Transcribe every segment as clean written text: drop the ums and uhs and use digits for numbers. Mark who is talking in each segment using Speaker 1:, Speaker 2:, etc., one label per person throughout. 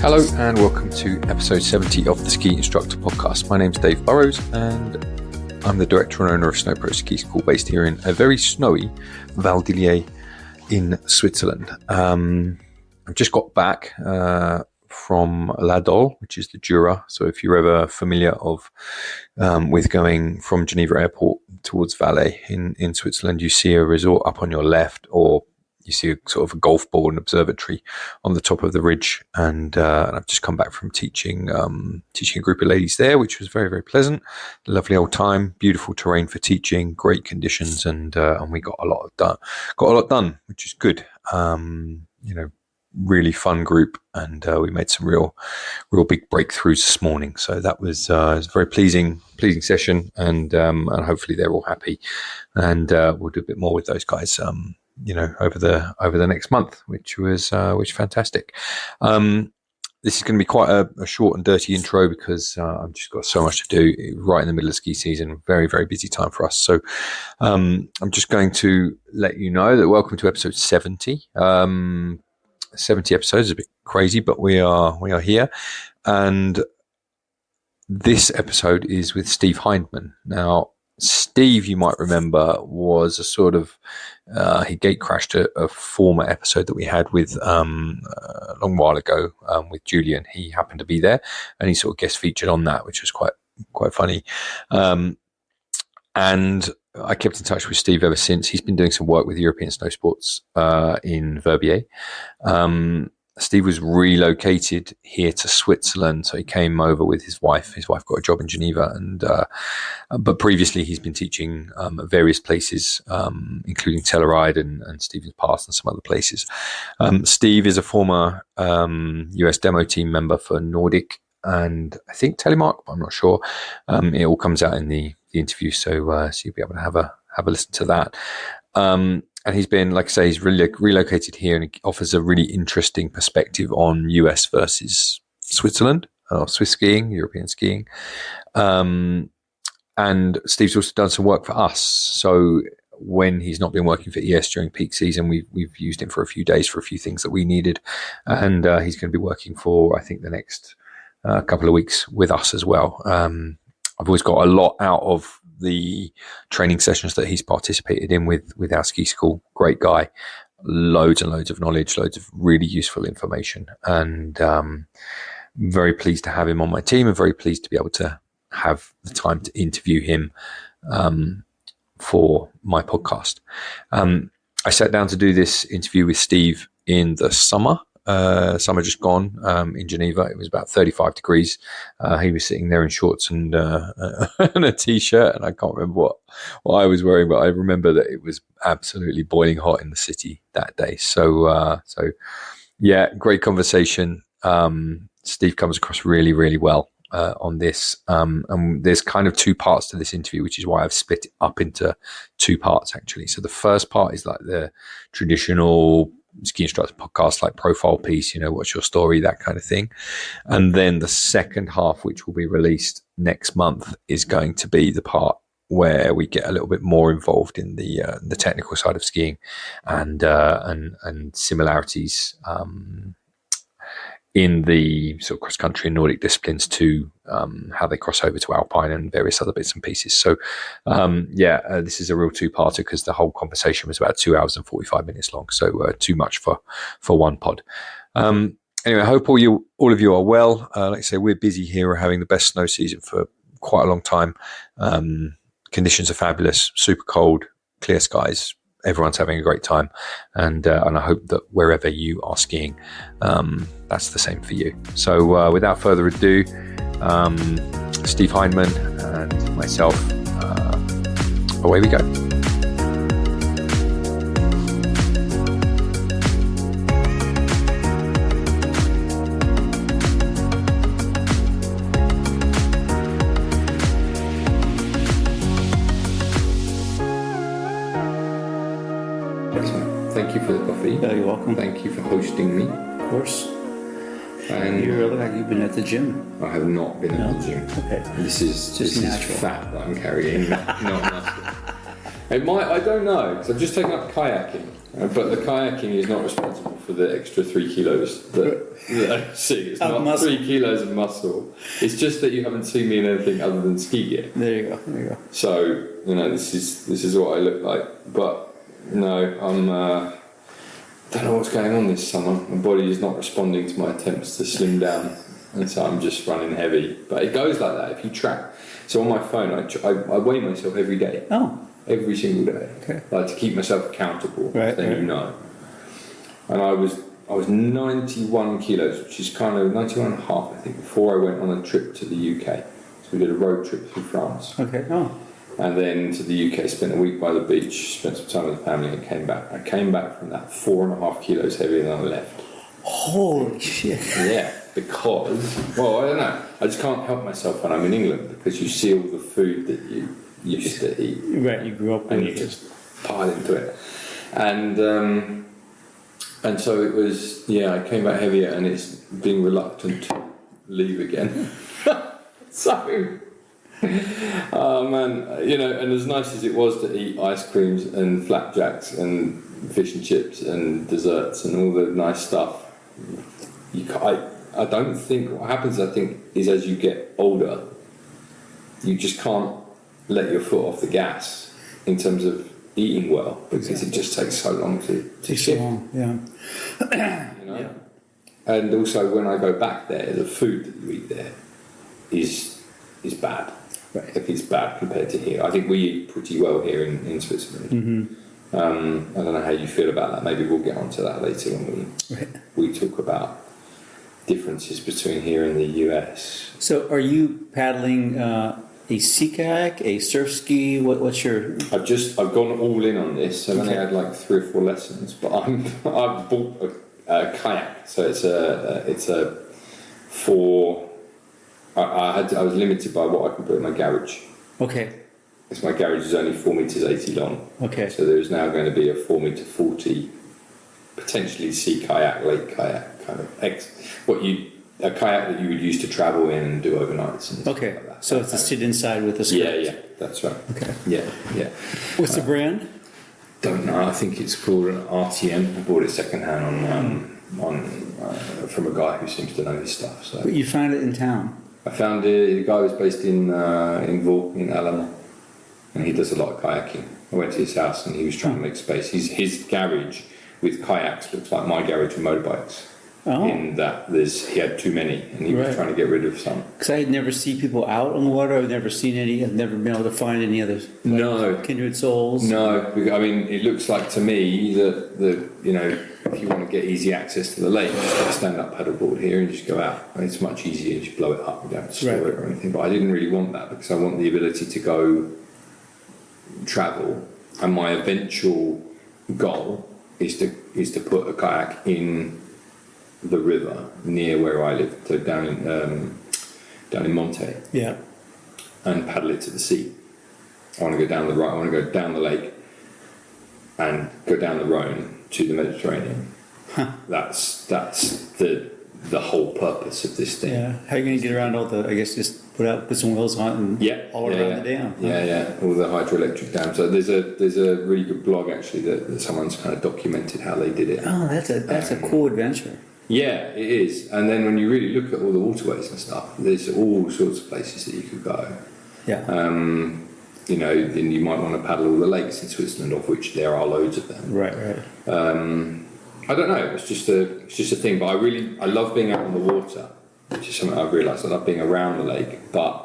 Speaker 1: Hello and welcome to episode 70 of the Ski Instructor Podcast. My name's Dave Burrows and I'm the director and owner of SnowPros Ski School based here in a very snowy Val d'Illier in Switzerland. I've just got back from La Dole, which is the Jura. So if you're ever familiar with going from Geneva Airport towards Valais in Switzerland, you see a resort up on your left, or you see a sort of a golf ball and observatory on the top of the ridge. And I've just come back from teaching a group of ladies there, which was very, very pleasant. Lovely old time, beautiful terrain for teaching, great conditions, and we got a lot done, which is good. Really fun group, and we made some real big breakthroughs this morning. So that was a very pleasing session, and hopefully they're all happy. And we'll do a bit more with those guys, over the next month, which was fantastic. This is going to be quite a short and dirty intro because I've just got so much to do right in the middle of ski season. Very, very busy time for us. So I'm just going to let you know that welcome to episode 70. 70 episodes is a bit crazy, but we are here. And this episode is with Steve Hindman. Now, Steve, you might remember, was a sort of he gate crashed a former episode that we had with a long while ago with Julian. He happened to be there, and he sort of guest featured on that, which was quite funny. And I kept in touch with Steve ever since. He's been doing some work with European Snow Sports in Verbier. Steve was relocated here to Switzerland, so he came over with his wife. His wife got a job in Geneva, but previously he's been teaching at various places, including Telluride and Stevens Pass and some other places. Steve is a former US demo team member for Nordic and I think telemark, but I'm not sure. It all comes out in the interview, so you'll be able to have a listen to that. And he's been, like I say, he's really relocated here, and he offers a really interesting perspective on US versus Switzerland, or Swiss skiing, European skiing. And Steve's also done some work for us. So when he's not been working for ES during peak season, we've used him for a few days for a few things that we needed. And he's going to be working for, I think, the next couple of weeks with us as well. I've always got a lot out of the training sessions that he's participated in with our ski school. Great guy, loads and loads of knowledge, loads of really useful information, and very pleased to have him on my team, and very pleased to be able to have the time to interview him for my podcast. I sat down to do this interview with Steve in the summer just gone in Geneva. It was about 35 degrees. He was sitting there in shorts and a t-shirt, and I can't remember what I was wearing, but I remember that it was absolutely boiling hot in the city that day. So yeah, great conversation. Steve comes across really, really well on this. And there's kind of two parts to this interview, which is why I've split it up into two parts, actually. So the first part is like the traditional Ski Instructor Podcast, like profile piece, what's your story, that kind of thing. And then the second half, which will be released next month, is going to be the part where we get a little bit more involved in the technical side of skiing and similarities in the sort of cross country and Nordic disciplines to how they cross over to Alpine and various other bits and pieces. So this is a real two-parter because the whole conversation was about 2 hours and 45 minutes long. So too much for one pod. Anyway, I hope all of you are well. Like I say, we're busy here. We're having the best snow season for quite a long time. Conditions are fabulous, super cold, clear skies. Everyone's having a great time, and I hope that wherever you are skiing, that's the same for you. So without further ado, Steve Hindman and myself, away we go. Thank you for the coffee.
Speaker 2: Yeah, you're welcome.
Speaker 1: Thank you for hosting me.
Speaker 2: Of course.
Speaker 1: And
Speaker 2: you look like you've been at the gym.
Speaker 1: I have not been at the gym.
Speaker 2: Okay.
Speaker 1: This is fat that I'm carrying, not muscle. I don't know, because I've just taken up kayaking, but the kayaking is not responsible for the extra 3 kilos. See, it's not
Speaker 3: muscle.
Speaker 1: 3 kilos of muscle. It's just that you haven't seen me in anything other than ski gear.
Speaker 3: There you go.
Speaker 1: So this is what I look like. But no, don't know what's going on this summer. My body is not responding to my attempts to slim down, and so I'm just running heavy. But it goes like that if you track. So on my phone, I weigh myself every day.
Speaker 3: Oh.
Speaker 1: Every single day.
Speaker 3: Okay.
Speaker 1: Like to keep myself accountable.
Speaker 3: Right.
Speaker 1: Then you know. And I was 91 kilos, which is kind of 91 and a half, I think, before I went on a trip to the UK. So we did a road trip through France.
Speaker 3: Okay. Oh.
Speaker 1: And then to the UK, spent a week by the beach, spent some time with the family, and came back. I came back from that 4.5 kilos heavier than I left.
Speaker 3: Holy shit.
Speaker 1: Yeah, because, well, I don't know. I just can't help myself when I'm in England, because you see all the food that you used to eat.
Speaker 3: Right, you grew up with
Speaker 1: And
Speaker 3: it.
Speaker 1: you just pile into it. And so it was, I came back heavier, and it's being reluctant to leave again. So, oh man, and as nice as it was to eat ice creams and flapjacks and fish and chips and desserts and all the nice stuff, I don't think, what happens, I think, is as you get older, you just can't let your foot off the gas in terms of eating well, because it just takes so long to shift.
Speaker 3: Yeah.
Speaker 1: Yeah. And also when I go back there, the food that you eat there is bad.
Speaker 3: Right.
Speaker 1: Like it's bad compared to here. I think we eat pretty well here in Switzerland.
Speaker 3: Mm-hmm.
Speaker 1: I don't know how you feel about that. Maybe we'll get onto that later when we talk about differences between here and the US.
Speaker 3: So are you paddling a sea kayak, a surf ski? What's your...
Speaker 1: I've gone all in on this. I've only had like 3 or 4 lessons, but I've bought a kayak. So it's a 4. I was limited by what I can put in my garage.
Speaker 3: Okay.
Speaker 1: Because my garage is only 4 meters 80 long.
Speaker 3: Okay.
Speaker 1: So there is now going to be a 4 meter 40, potentially sea kayak, lake kayak kind of a kayak that you would use to travel in and do overnights and stuff like that.
Speaker 3: So it's to sit inside with a skirt.
Speaker 1: Yeah, that's right.
Speaker 3: Okay.
Speaker 1: Yeah.
Speaker 3: What's the brand?
Speaker 1: Don't know. I think it's called an RTM. I bought it secondhand from a guy who seems to know his stuff. So
Speaker 3: But you found it in town.
Speaker 1: I found it. The guy was based in Vaud, in Alamo, and he does a lot of kayaking. I went to his house and he was trying to make space. His garage with kayaks looks like my garage with motorbikes.
Speaker 3: Oh.
Speaker 1: In that he had too many, and he was trying to get rid of some.
Speaker 3: Because I had never seen people out on the water. I've never seen any. I've never been able to find any other kindred souls.
Speaker 1: No. I mean, it looks like to me that if you want to get easy access to the lake, just get a stand-up paddleboard here and just go out. And it's much easier. You just blow it up. You don't have to store it or anything. But I didn't really want that, because I want the ability to go travel, and my eventual goal is to put a kayak in the river near where I live, so down in Monte, and paddle it to the sea. I want to go down I want to go down the lake and go down the Rhone to the Mediterranean.
Speaker 3: Huh.
Speaker 1: That's the whole purpose of this thing.
Speaker 3: Yeah. How are you going to get around all the? I guess just put some wheels on and all around the dam.
Speaker 1: Yeah, all the hydroelectric dams. So there's a really good blog actually that someone's kind of documented how they did it.
Speaker 3: Oh, that's a cool adventure.
Speaker 1: Yeah, it is. And then when you really look at all the waterways and stuff, there's all sorts of places that you could go.
Speaker 3: Yeah.
Speaker 1: Then you might want to paddle all the lakes in Switzerland, of which there are loads of them.
Speaker 3: Right.
Speaker 1: I don't know. It's just a thing. But I love being out on the water, which is something I've realised. I love being around the lake, but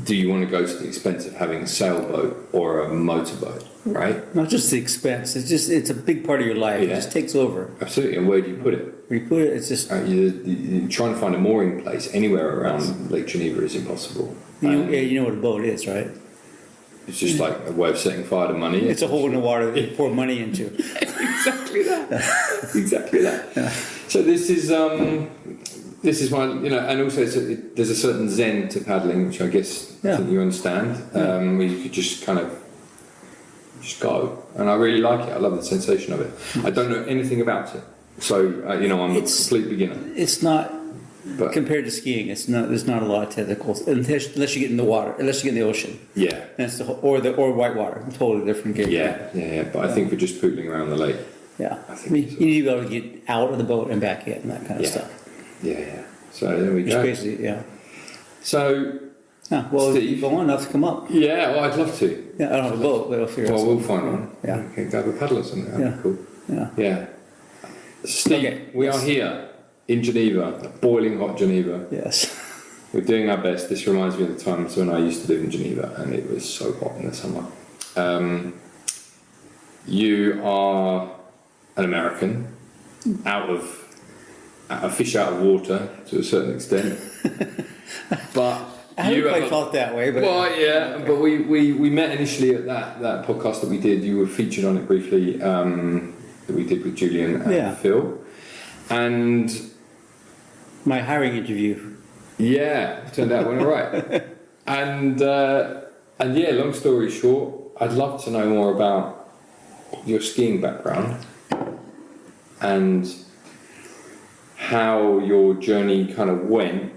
Speaker 1: do you want to go to the expense of having a sailboat or a motorboat, right?
Speaker 3: Not just the expense. It's a big part of your life.
Speaker 1: Yeah.
Speaker 3: It just takes over.
Speaker 1: Absolutely. And where do you put it?
Speaker 3: Where you put it, it's just...
Speaker 1: You're trying to find a mooring place anywhere around Lake Geneva is impossible.
Speaker 3: You know what a boat is, right?
Speaker 1: It's just like a way of setting fire to money.
Speaker 3: It's a hole in the water that you pour money into.
Speaker 1: Exactly that. Yeah. So this is my, and also there's a certain zen to paddling, which I guess I think you understand, where you could just kind of just go. And I really like it. I love the sensation of it. I don't know anything about it. So, I'm a complete beginner.
Speaker 3: It's not
Speaker 2: But
Speaker 3: compared to skiing, there's not a lot of technicals unless you get in the water, unless you get in the ocean.
Speaker 2: yeah,
Speaker 3: That's the or whitewater, totally different game.
Speaker 2: yeah. But I think for just pootling around the lake,
Speaker 3: Yeah.
Speaker 2: I think
Speaker 3: I mean,
Speaker 2: so.
Speaker 3: you need to be able to get out of the boat and back in and that kind of
Speaker 2: Yeah.
Speaker 3: stuff.
Speaker 2: yeah. So there we
Speaker 3: Which
Speaker 2: go.
Speaker 3: basically, yeah.
Speaker 2: So
Speaker 3: Well,
Speaker 2: Steve?
Speaker 3: you go on enough to come up.
Speaker 2: yeah, well, I'd love to.
Speaker 3: Yeah, I don't have a boat, but I'll figure
Speaker 2: Well,
Speaker 3: out
Speaker 2: we'll
Speaker 3: something.
Speaker 2: find one.
Speaker 3: Yeah.
Speaker 2: We can go with paddle or something. That'd
Speaker 3: Yeah.
Speaker 2: be cool.
Speaker 3: Yeah.
Speaker 2: Yeah. Steve,
Speaker 3: Okay.
Speaker 2: we are here in Geneva, boiling hot Geneva.
Speaker 3: Yes.
Speaker 2: We're doing our best. This reminds me of the times when I used to live in Geneva and it was so hot in the summer. You are an American, a fish out of water to a certain extent. But
Speaker 3: I haven't
Speaker 2: you
Speaker 3: quite
Speaker 2: have
Speaker 3: felt that way, but
Speaker 2: well, yeah, but we met initially at that podcast that we did. You were featured on it briefly that we did with Julian and Phil, and
Speaker 3: my hiring interview.
Speaker 2: yeah, turned out went all right. And yeah, long story short, I'd love to know more about your skiing background and how your journey kind of went.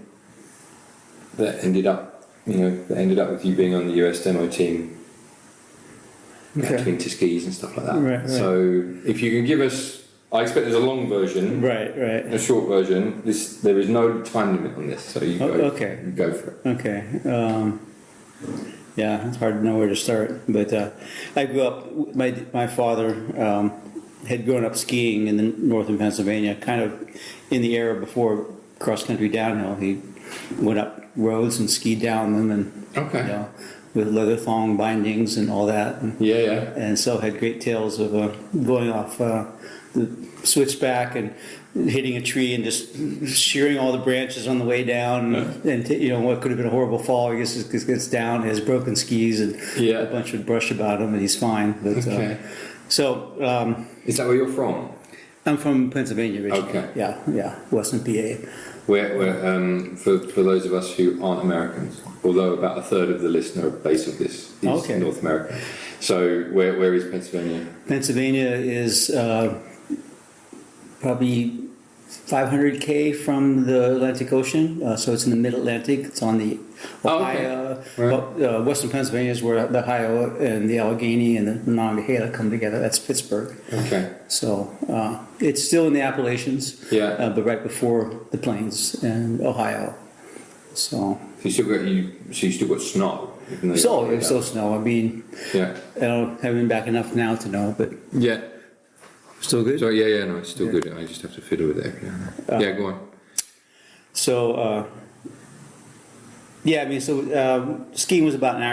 Speaker 2: That ended up with you being on the US demo team, catching to skis and stuff like that.
Speaker 3: Right.
Speaker 2: So if you can give us, I expect there's a long version,
Speaker 3: Right.
Speaker 2: a short version. There is no time limit on this, so you go.
Speaker 3: Okay.
Speaker 2: You go for it.
Speaker 3: Okay. Yeah, it's hard to know where to start. But I grew up. My father had grown up skiing in the northern Pennsylvania, kind of in the era before cross country downhill. He went up roads and skied down them, and
Speaker 2: Okay.
Speaker 3: with leather thong bindings and all that. And,
Speaker 2: Yeah.
Speaker 3: and so had great tales of going off the switchback and hitting a tree and just shearing all the branches on the way down, and what could have been a horrible fall. I guess it gets down, has broken skis and a bunch of brush about him, and he's fine. But,
Speaker 2: Okay.
Speaker 3: So
Speaker 2: Is that where you're from?
Speaker 3: I'm from Pennsylvania originally.
Speaker 2: Okay.
Speaker 3: Yeah, Western PA.
Speaker 2: Where for those of us who aren't Americans, although about a third of the listener base of this is North America. So where is Pennsylvania?
Speaker 3: Pennsylvania is probably 500 from the Atlantic Ocean, so it's in the Mid-Atlantic. It's on the Ohio. Western Pennsylvania is where the Ohio and the Allegheny and the Monongahela come together. That's Pittsburgh.
Speaker 2: Okay.
Speaker 3: So it's still in the Appalachians, but right before the Plains and Ohio. So
Speaker 2: you still got snow.
Speaker 3: So it's still snow. I mean, I don't have been back enough now to know, but still good.
Speaker 2: So no, it's still good. I just have to fiddle with it. Go on.
Speaker 3: So skiing was about an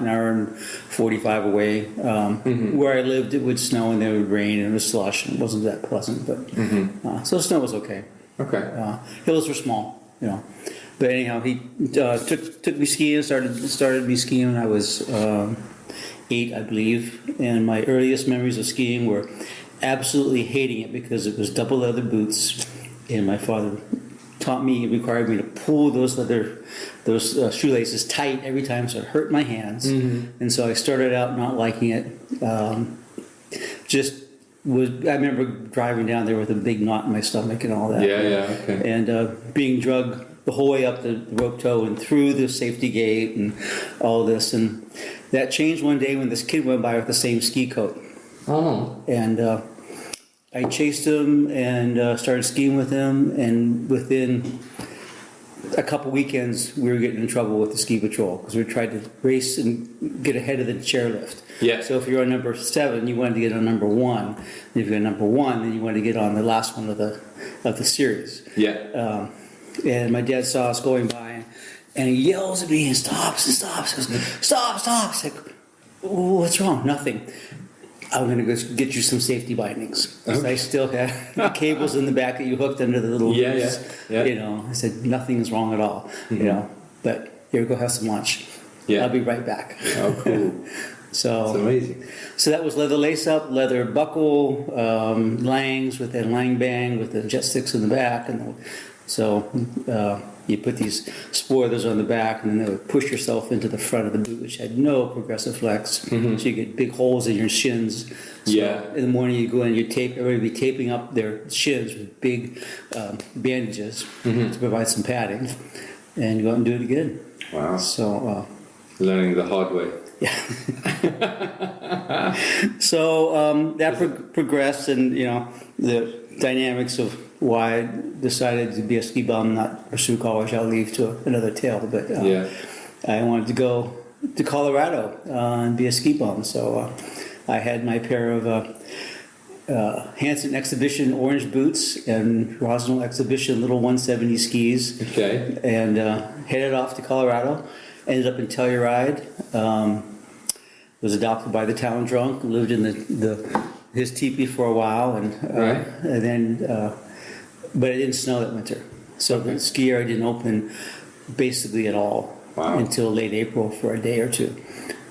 Speaker 3: hour and 45 away. Where I lived, it would snow and there would rain and it was slush and it wasn't that pleasant, but so snow was okay.
Speaker 2: Okay.
Speaker 3: Hills were small, But anyhow, he took me skiing. Started me skiing when I was 8, I believe. And my earliest memories of skiing were absolutely hating it because it was double leather boots, and my father required me to pull those shoelaces tight every time, so it hurt my hands. And so I started out not liking it. I remember driving down there with a big knot in my stomach and all that.
Speaker 2: Okay.
Speaker 3: And being drugged the whole way up the rope tow and through the safety gate and all this. And that changed one day when this kid went by with the same ski coat.
Speaker 2: Oh.
Speaker 3: And I chased him and started skiing with him. And within a couple weekends, we were getting in trouble with the ski patrol because we tried to race and get ahead of the chairlift.
Speaker 2: Yeah.
Speaker 3: So if you're on number 7, you wanted to get on number 1. And if you're on number 1, then you wanted to get on the last one of the series.
Speaker 2: Yeah.
Speaker 3: And my dad saw us going by, and he yells at me and stops and stops. He goes, stop. It's like, what's wrong? Nothing. I'm going to go get you some safety bindings. I still had the cables in the back that you hooked under the little hoops. I said, nothing's wrong at all. But here, go have some lunch. I'll be right back.
Speaker 2: Oh, cool.
Speaker 3: So
Speaker 2: that's amazing.
Speaker 3: So that was leather lace-up, leather buckle, Langs with that Lang bang with the jet sticks in the back, and you put these spoilers on the back, and then they would push yourself into the front of the boot, which had no progressive flex. So you get big holes in your shins. So in the morning you go in, everybody would be taping up their shins with big bandages to provide some padding, and you go out and do it again.
Speaker 2: Wow.
Speaker 3: So
Speaker 2: learning the hard way.
Speaker 3: Yeah. So that progressed, and the dynamics of why I decided to be a ski bum, not pursue college, I'll leave to another tale. But I wanted to go to Colorado and be a ski bum. So I had my pair of Hansen Exhibition orange boots and Rosnell Exhibition little 170 skis.
Speaker 2: Okay.
Speaker 3: And headed off to Colorado. Ended up in Telluride. Was adopted by the town drunk. Lived in his teepee for a while, and then, but it didn't snow that winter, so the ski area didn't open basically at all until late April for a day or two.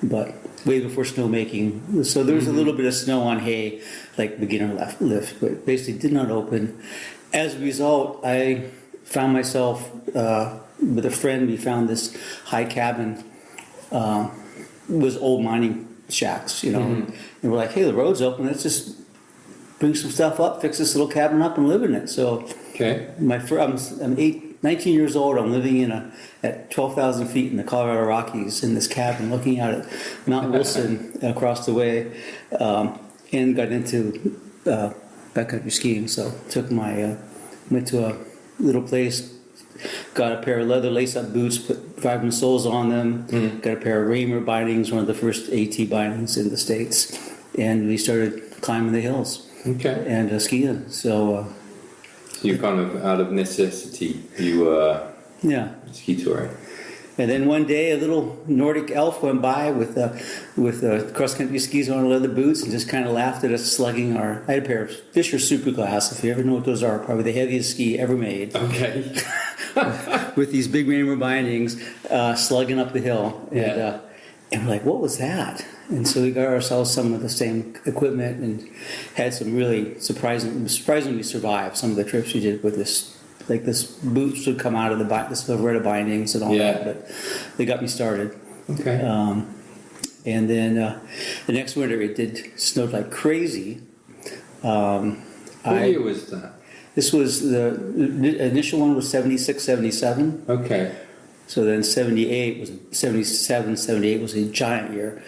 Speaker 3: But way before snowmaking, so there was a little bit of snow on hay, like beginner lift, but basically did not open. As a result, I found myself with a friend. We found this high cabin. Was old mining shacks, and we're like, hey, the road's open, let's just bring some stuff up, fix this little cabin up and live in it. So I'm 19 years old, I'm living at 12,000 feet in the Colorado Rockies in this cabin looking out at Mount Wilson across the way, and got into backcountry skiing. So went to a little place, got a pair of leather lace-up boots, put vibram soles on them, got a pair of Raymer bindings, one of the first AT bindings in the States, and we started climbing the hills and skiing. So
Speaker 2: you kind of, out of necessity, you were ski touring.
Speaker 3: And then one day, a little Nordic elf went by with cross-country skis on, leather boots, and just kind of laughed at us slugging I had a pair of Fisher Superglass, if you ever know what those are, probably the heaviest ski ever made.
Speaker 2: Okay.
Speaker 3: With these big Raymer bindings, slugging up the hill. And we're like, what was that? And so we got ourselves some of the same equipment and had some really surprisingly survived some of the trips we did with this. Like this boots would come out of the Silveretta bindings and all that, but they got me started.
Speaker 2: Okay.
Speaker 3: And then the next winter it snowed like crazy.
Speaker 2: What year was that?
Speaker 3: This was the initial one was 76, 77.
Speaker 2: Okay.
Speaker 3: So then 78 was 77, 78 was a giant year.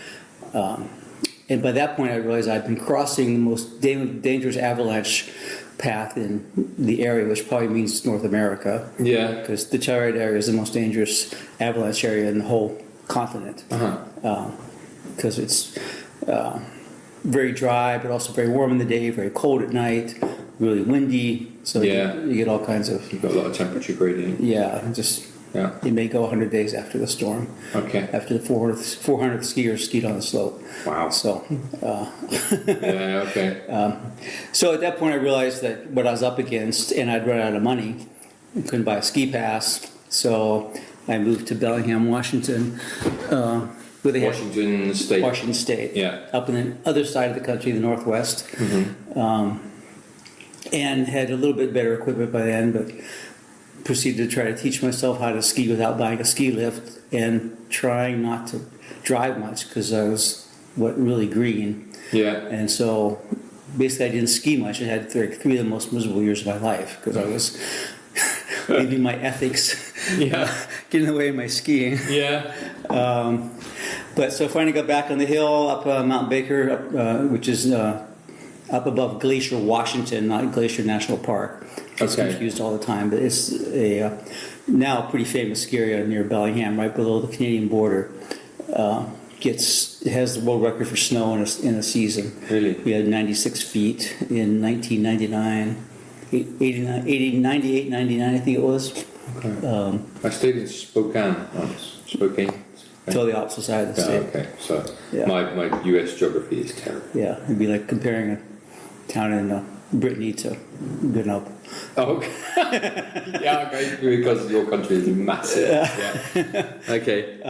Speaker 3: And by that point I realized I'd been crossing the most dangerous avalanche path in the area, which probably means North America. Yeah. Because the Telluride area is the most dangerous avalanche area in the whole continent. Because it's very dry, but also very warm in the day, very cold at night, really windy. So you get all kinds of...
Speaker 2: You've got a lot of temperature gradient.
Speaker 3: Yeah, it may go 100 days after the storm.
Speaker 2: Okay.
Speaker 3: After the 400th skiers skied on the slope.
Speaker 2: Wow.
Speaker 3: So.
Speaker 2: Okay.
Speaker 3: So at that point I realized that what I was up against, and I'd run out of money. I couldn't buy a ski pass. So I moved to Bellingham, Washington.
Speaker 2: Washington State.
Speaker 3: Washington State.
Speaker 2: Yeah.
Speaker 3: Up in the other side of the country, the Northwest. And had a little bit better equipment by then, but proceeded to try to teach myself how to ski without buying a ski lift and trying not to drive much because I was really green. Yeah. And so basically I didn't ski much. I had three of the most miserable years of my life because I was leaving my ethics getting in the way of my skiing. Yeah. But so I finally got back on the hill up Mount Baker, which is up above Glacier, Washington, not Glacier National Park. It's confused all the time, but it's now a pretty famous ski area near Bellingham, right below the Canadian border. It has the world record for snow in a season. Really? We had 96 feet in 1999, 98, 99, I think it was.
Speaker 2: Okay. I stayed in Spokane once. Spokane.
Speaker 3: Totally opposite side of the state.
Speaker 2: Okay, so my U.S. geography is terrible.
Speaker 3: Yeah, it'd be like comparing a town in Brittany to Grenoble.
Speaker 2: Oh, okay. Okay, because your country is massive. Yeah. Okay.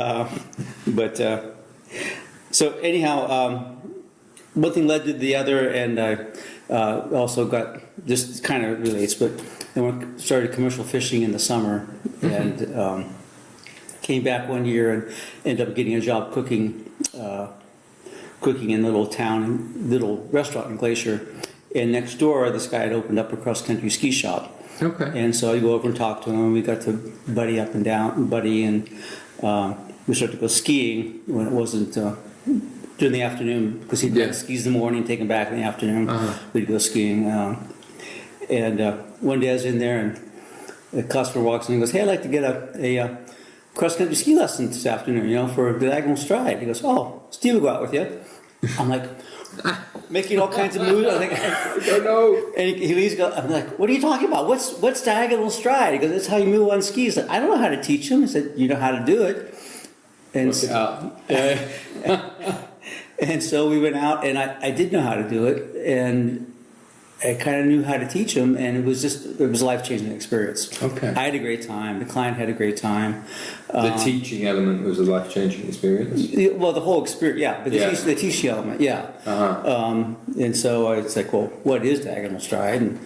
Speaker 3: So anyhow, one thing led to the other, and I also got, this kind of relates, but we started commercial fishing in the summer, and came back one year and ended up getting a job cooking in a little restaurant in Glacier. And next door, this guy had opened up a cross-country ski shop.
Speaker 2: Okay.
Speaker 3: And so I go over and talk to him. We got to buddy, and we started to go skiing when it wasn't during the afternoon, because he'd rent skis in the morning, take them back in the afternoon. We'd go skiing. And one day I was in there, and the customer walks in and goes, "Hey, I'd like to get a cross-country ski lesson this afternoon, for diagonal stride." He goes, "Oh, Steve will go out with you." I'm like, making all kinds of moves. I
Speaker 2: don't know.
Speaker 3: And he leaves. I'm like, "What are you talking about? What's diagonal stride?" He goes, "That's how you move on skis." Like, I don't know how to teach him. He said, "You know how to do it." And and so we went out, and I did know how to do it, and I kind of knew how to teach him, and it was a life-changing experience.
Speaker 2: Okay.
Speaker 3: I had a great time. The client had a great time.
Speaker 2: The teaching element was a life-changing experience?
Speaker 3: Well, the whole experience, yeah. But the teaching element, yeah. And so it's like, well, what is diagonal stride, and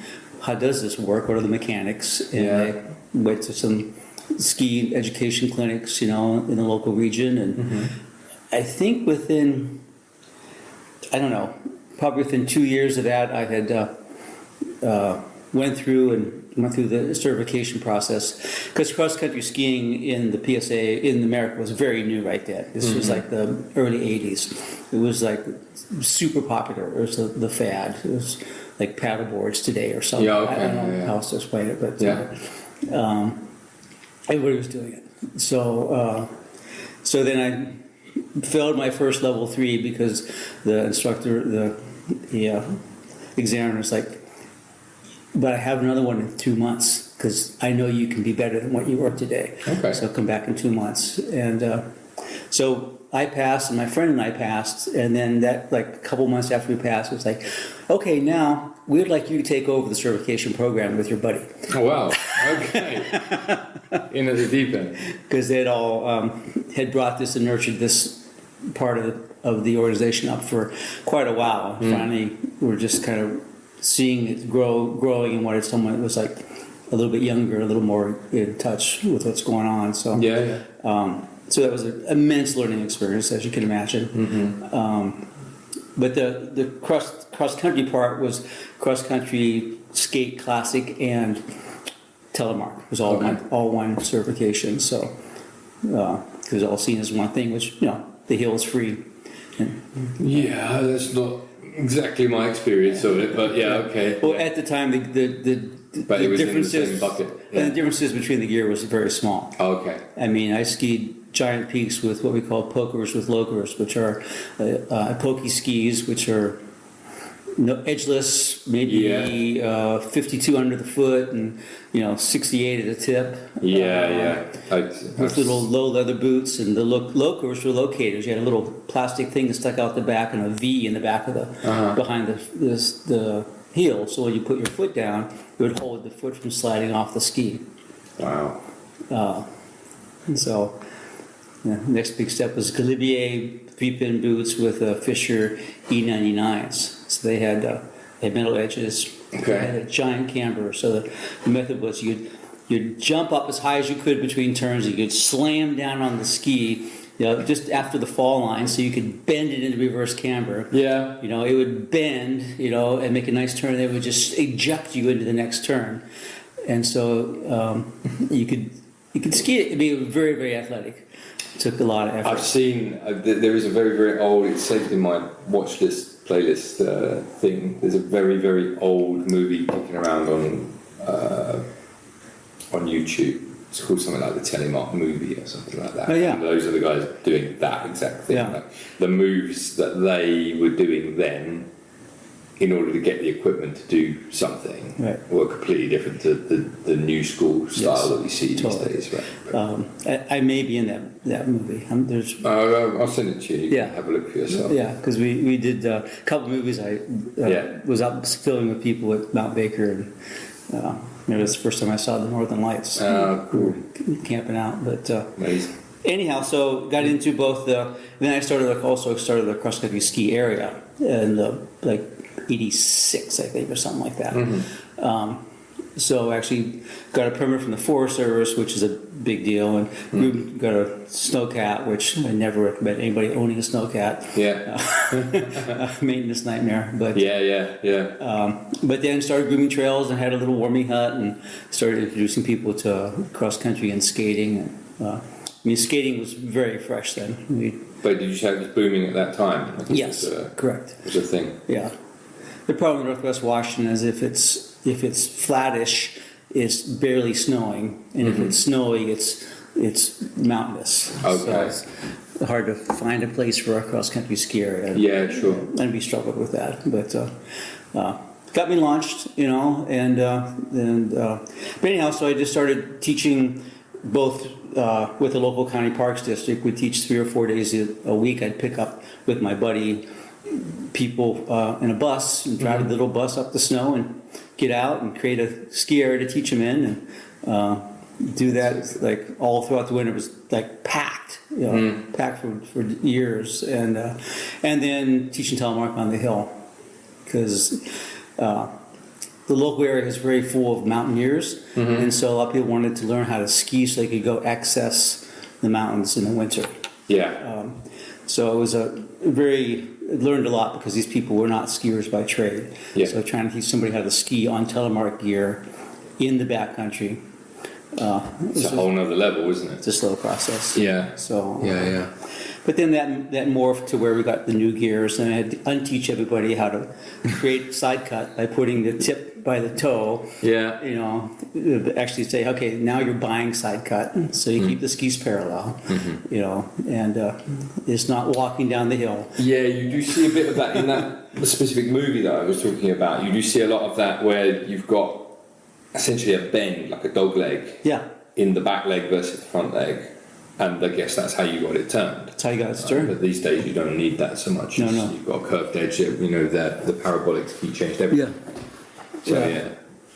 Speaker 3: how does this work? What are the mechanics? And I went to some ski education clinics, in the local region, and I think probably within 2 years of that, I had went through the certification process, because cross-country skiing in the PSIA in America was very new right then. This was like the early 80s. It was like super popular. It was the fad. It was like paddle boards today or something.
Speaker 2: Yeah, okay.
Speaker 3: I don't know how else to explain it, but everybody was doing it. So then I failed my first level 3 because the instructor, the examiner was like, "But I have another one in 2 months, because I know you can be better than what you were today.
Speaker 2: Okay.
Speaker 3: So come back in 2 months." And so I passed, and my friend and I passed, and then that, like a couple months after we passed, it was like, "Okay, now we'd like you to take over the certification program with your buddy."
Speaker 2: Oh, wow. Okay. In at the deep end.
Speaker 3: Because they'd all had brought this and nurtured this part of the organization up for quite a while. Finally, we're just kind of seeing it growing, and wanted someone that was like a little bit younger, a little more in touch with what's going on. So so that was an immense learning experience, as you can imagine. But the cross country part was cross country, skate, classic, and telemark. It was all one certification. So it was all seen as one thing, which the hill is free.
Speaker 2: Yeah, that's not exactly my experience of it, but okay.
Speaker 3: Well, at the time, the differences,
Speaker 2: in the same bucket.
Speaker 3: And the differences between the gear was very small.
Speaker 2: Okay.
Speaker 3: I mean, I skied giant peaks with what we call pokers with locers, which are pokey skis, which are edgeless, maybe 52 under the foot, and 68 at the tip. With little low leather boots, and the locers were locators. You had a little plastic thing that stuck out the back, and a V in the back of the behind the heel. So when you put your foot down, it would hold the foot from sliding off the ski.
Speaker 2: Wow.
Speaker 3: And so, next big step was Verbier 3-pin boots with Fisher E99s. So they had metal edges.
Speaker 2: Okay.
Speaker 3: They had a giant camber. So the method was you'd jump up as high as you could between turns. You could slam down on the ski, just after the fall line, so you could bend it into reverse camber.
Speaker 2: Yeah.
Speaker 3: It would bend, and make a nice turn. It would just eject you into the next turn, and so you could ski it. It'd be very, very athletic. It took a lot of effort.
Speaker 2: I've seen there is a very, very old. It's saved in my watch list playlist thing. There's a very, very old movie kicking around on YouTube. It's called something like the Telemark movie or something like that.
Speaker 3: Oh, yeah.
Speaker 2: And those are the guys doing that exact thing.
Speaker 3: Yeah.
Speaker 2: Like the moves that they were doing then, in order to get the equipment to do something, were completely different to the new school style that we see these days. Right?
Speaker 3: I may be in that movie.
Speaker 2: I'll send it to you. You can have a look for yourself.
Speaker 3: Yeah, because we did a couple movies. I was out filming with people at Mount Baker, and it was the first time I saw the Northern Lights.
Speaker 2: Cool.
Speaker 3: Camping out, but
Speaker 2: amazing.
Speaker 3: Anyhow, so got into both then I started the cross country ski area in the 86, I think, or something like that. So I actually got a permit from the Forest Service, which is a big deal, and got a snowcat, which I never recommend anybody owning a snowcat.
Speaker 2: Yeah.
Speaker 3: Maintenance nightmare. But but then started grooming trails and had a little warming hut and started introducing people to cross country and skating. And, skating was very fresh then.
Speaker 2: But did you say it was booming at that time?
Speaker 3: Yes, correct.
Speaker 2: It was a thing.
Speaker 3: Yeah. The problem in Northwest Washington is if it's flattish, it's barely snowing, and if it's snowy, it's mountainous.
Speaker 2: Okay.
Speaker 3: So it's hard to find a place for a cross country skier.
Speaker 2: Sure.
Speaker 3: And we struggled with that, but got me launched, but anyhow, so I just started teaching both. With the local county parks district, we'd teach 3 or 4 days a week. I'd pick up with my buddy people in a bus and drive a little bus up the snow and get out and create a ski area to teach them in and do that like all throughout the winter. It was like packed, packed for years, and then teaching telemark on the hill because. The local area is very full of mountaineers, and so a lot of people wanted to learn how to ski so they could go access the mountains in the winter.
Speaker 2: Yeah.
Speaker 3: So it was learned a lot because these people were not skiers by trade.
Speaker 2: Yeah.
Speaker 3: So trying to teach somebody how to ski on telemark gear in the backcountry.
Speaker 2: It's a whole nother level, isn't it?
Speaker 3: It's a slow process.
Speaker 2: Yeah.
Speaker 3: So
Speaker 2: Yeah.
Speaker 3: But then that morphed to where we got the new gears, and I had to unteach everybody how to create side cut by putting the tip by the toe.
Speaker 2: Yeah.
Speaker 3: Actually say, okay, now you're buying side cut, so you keep the skis parallel. And it's not walking down the hill.
Speaker 2: Yeah, you do see a bit of that in that specific movie that I was talking about. You do see a lot of that where you've got essentially a bend, like a dog leg, in the back leg versus the front leg. And I guess that's how you got it turned.
Speaker 3: That's how you got it turned.
Speaker 2: But these days you don't need that so much.
Speaker 3: No.
Speaker 2: You've got a curved edge. The parabolic ski changed everything. So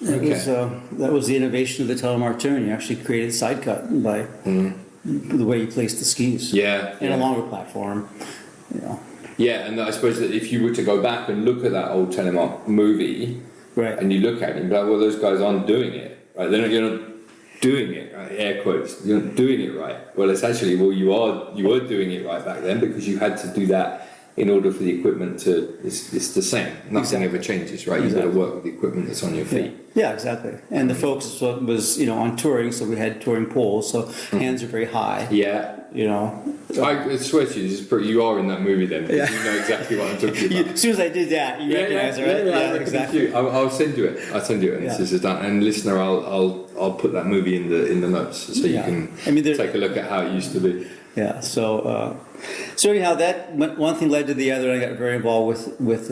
Speaker 3: That was the innovation of the telemark turn. You actually created side cut by the way you placed the skis. In a longer platform.
Speaker 2: Yeah, and I suppose that if you were to go back and look at that old telemark movie,
Speaker 3: right,
Speaker 2: and you look at it, and be like, well, those guys aren't doing it. Right? You're not doing it, air quotes. You're not doing it right. Well, it's actually, you were doing it right back then because you had to do that in order for the equipment to. It's the same. Nothing ever changes, right? You've got to work with the equipment that's on your feet.
Speaker 3: Yeah, exactly. And the focus was on touring, so we had touring poles, so hands are very high.
Speaker 2: Yeah. I swear to you, you are in that movie then. Because you know exactly what I'm talking about.
Speaker 3: As soon as I did that, you recognize it, right?
Speaker 2: Yeah,
Speaker 3: exactly.
Speaker 2: I'll send you it. And this is done. And listener, I'll put that movie in the notes so you can take a look at how it used to be.
Speaker 3: Yeah. So anyhow, that one thing led to the other, and I got very involved with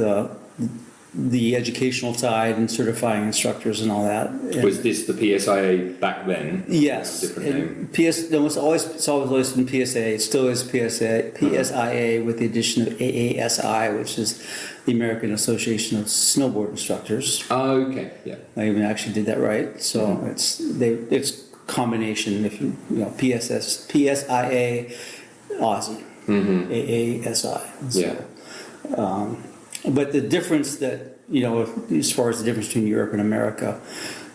Speaker 3: the educational side and certifying instructors and all that.
Speaker 2: Was this the PSIA back then?
Speaker 3: Yes.
Speaker 2: Different name.
Speaker 3: It's always been PSA. It still is PSIA with the addition of AASI, which is the American Association of Snowboard Instructors.
Speaker 2: Oh, okay. Yeah.
Speaker 3: I even actually did that right. So it's combination. If PSIA, Aussie, AASI. So, but the difference that, as far as the difference between Europe and America,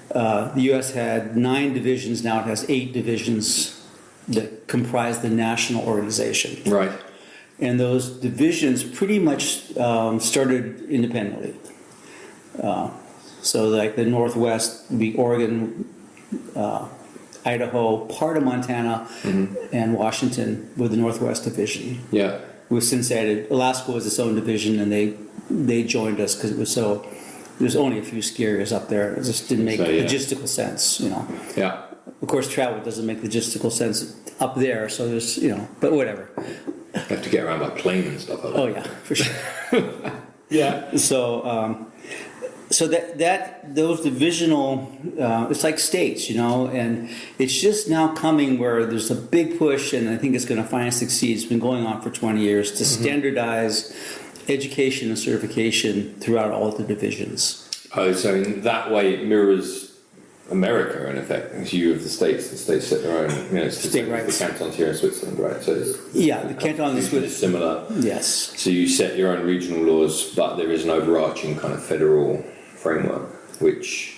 Speaker 3: the U.S. had 9 divisions, now it has 8 divisions that comprise the national organization.
Speaker 2: Right.
Speaker 3: And those divisions pretty much started independently. So like the Northwest would be Oregon, Idaho, part of Montana, and Washington with the Northwest Division.
Speaker 2: Yeah.
Speaker 3: We've since added, Alaska was its own division, and they joined us because it was so, there's only a few ski areas up there. It just didn't make logistical sense,
Speaker 2: Yeah.
Speaker 3: Of course, travel doesn't make logistical sense up there, so there's, but whatever.
Speaker 2: You have to get around by plane and stuff like that.
Speaker 3: Oh, yeah, for sure.
Speaker 2: Yeah.
Speaker 3: So that those divisional, it's like states, and it's just now coming where there's a big push, and I think it's going to finally succeed. It's been going on for 20 years to standardize education and certification throughout all the divisions.
Speaker 2: Oh, so in that way it mirrors America in effect. Because you have the states set their own,
Speaker 3: state rights.
Speaker 2: The cantons here in Switzerland, right? So
Speaker 3: the canton is
Speaker 2: similar.
Speaker 3: Yes.
Speaker 2: So you set your own regional laws, but there is an overarching kind of federal framework, which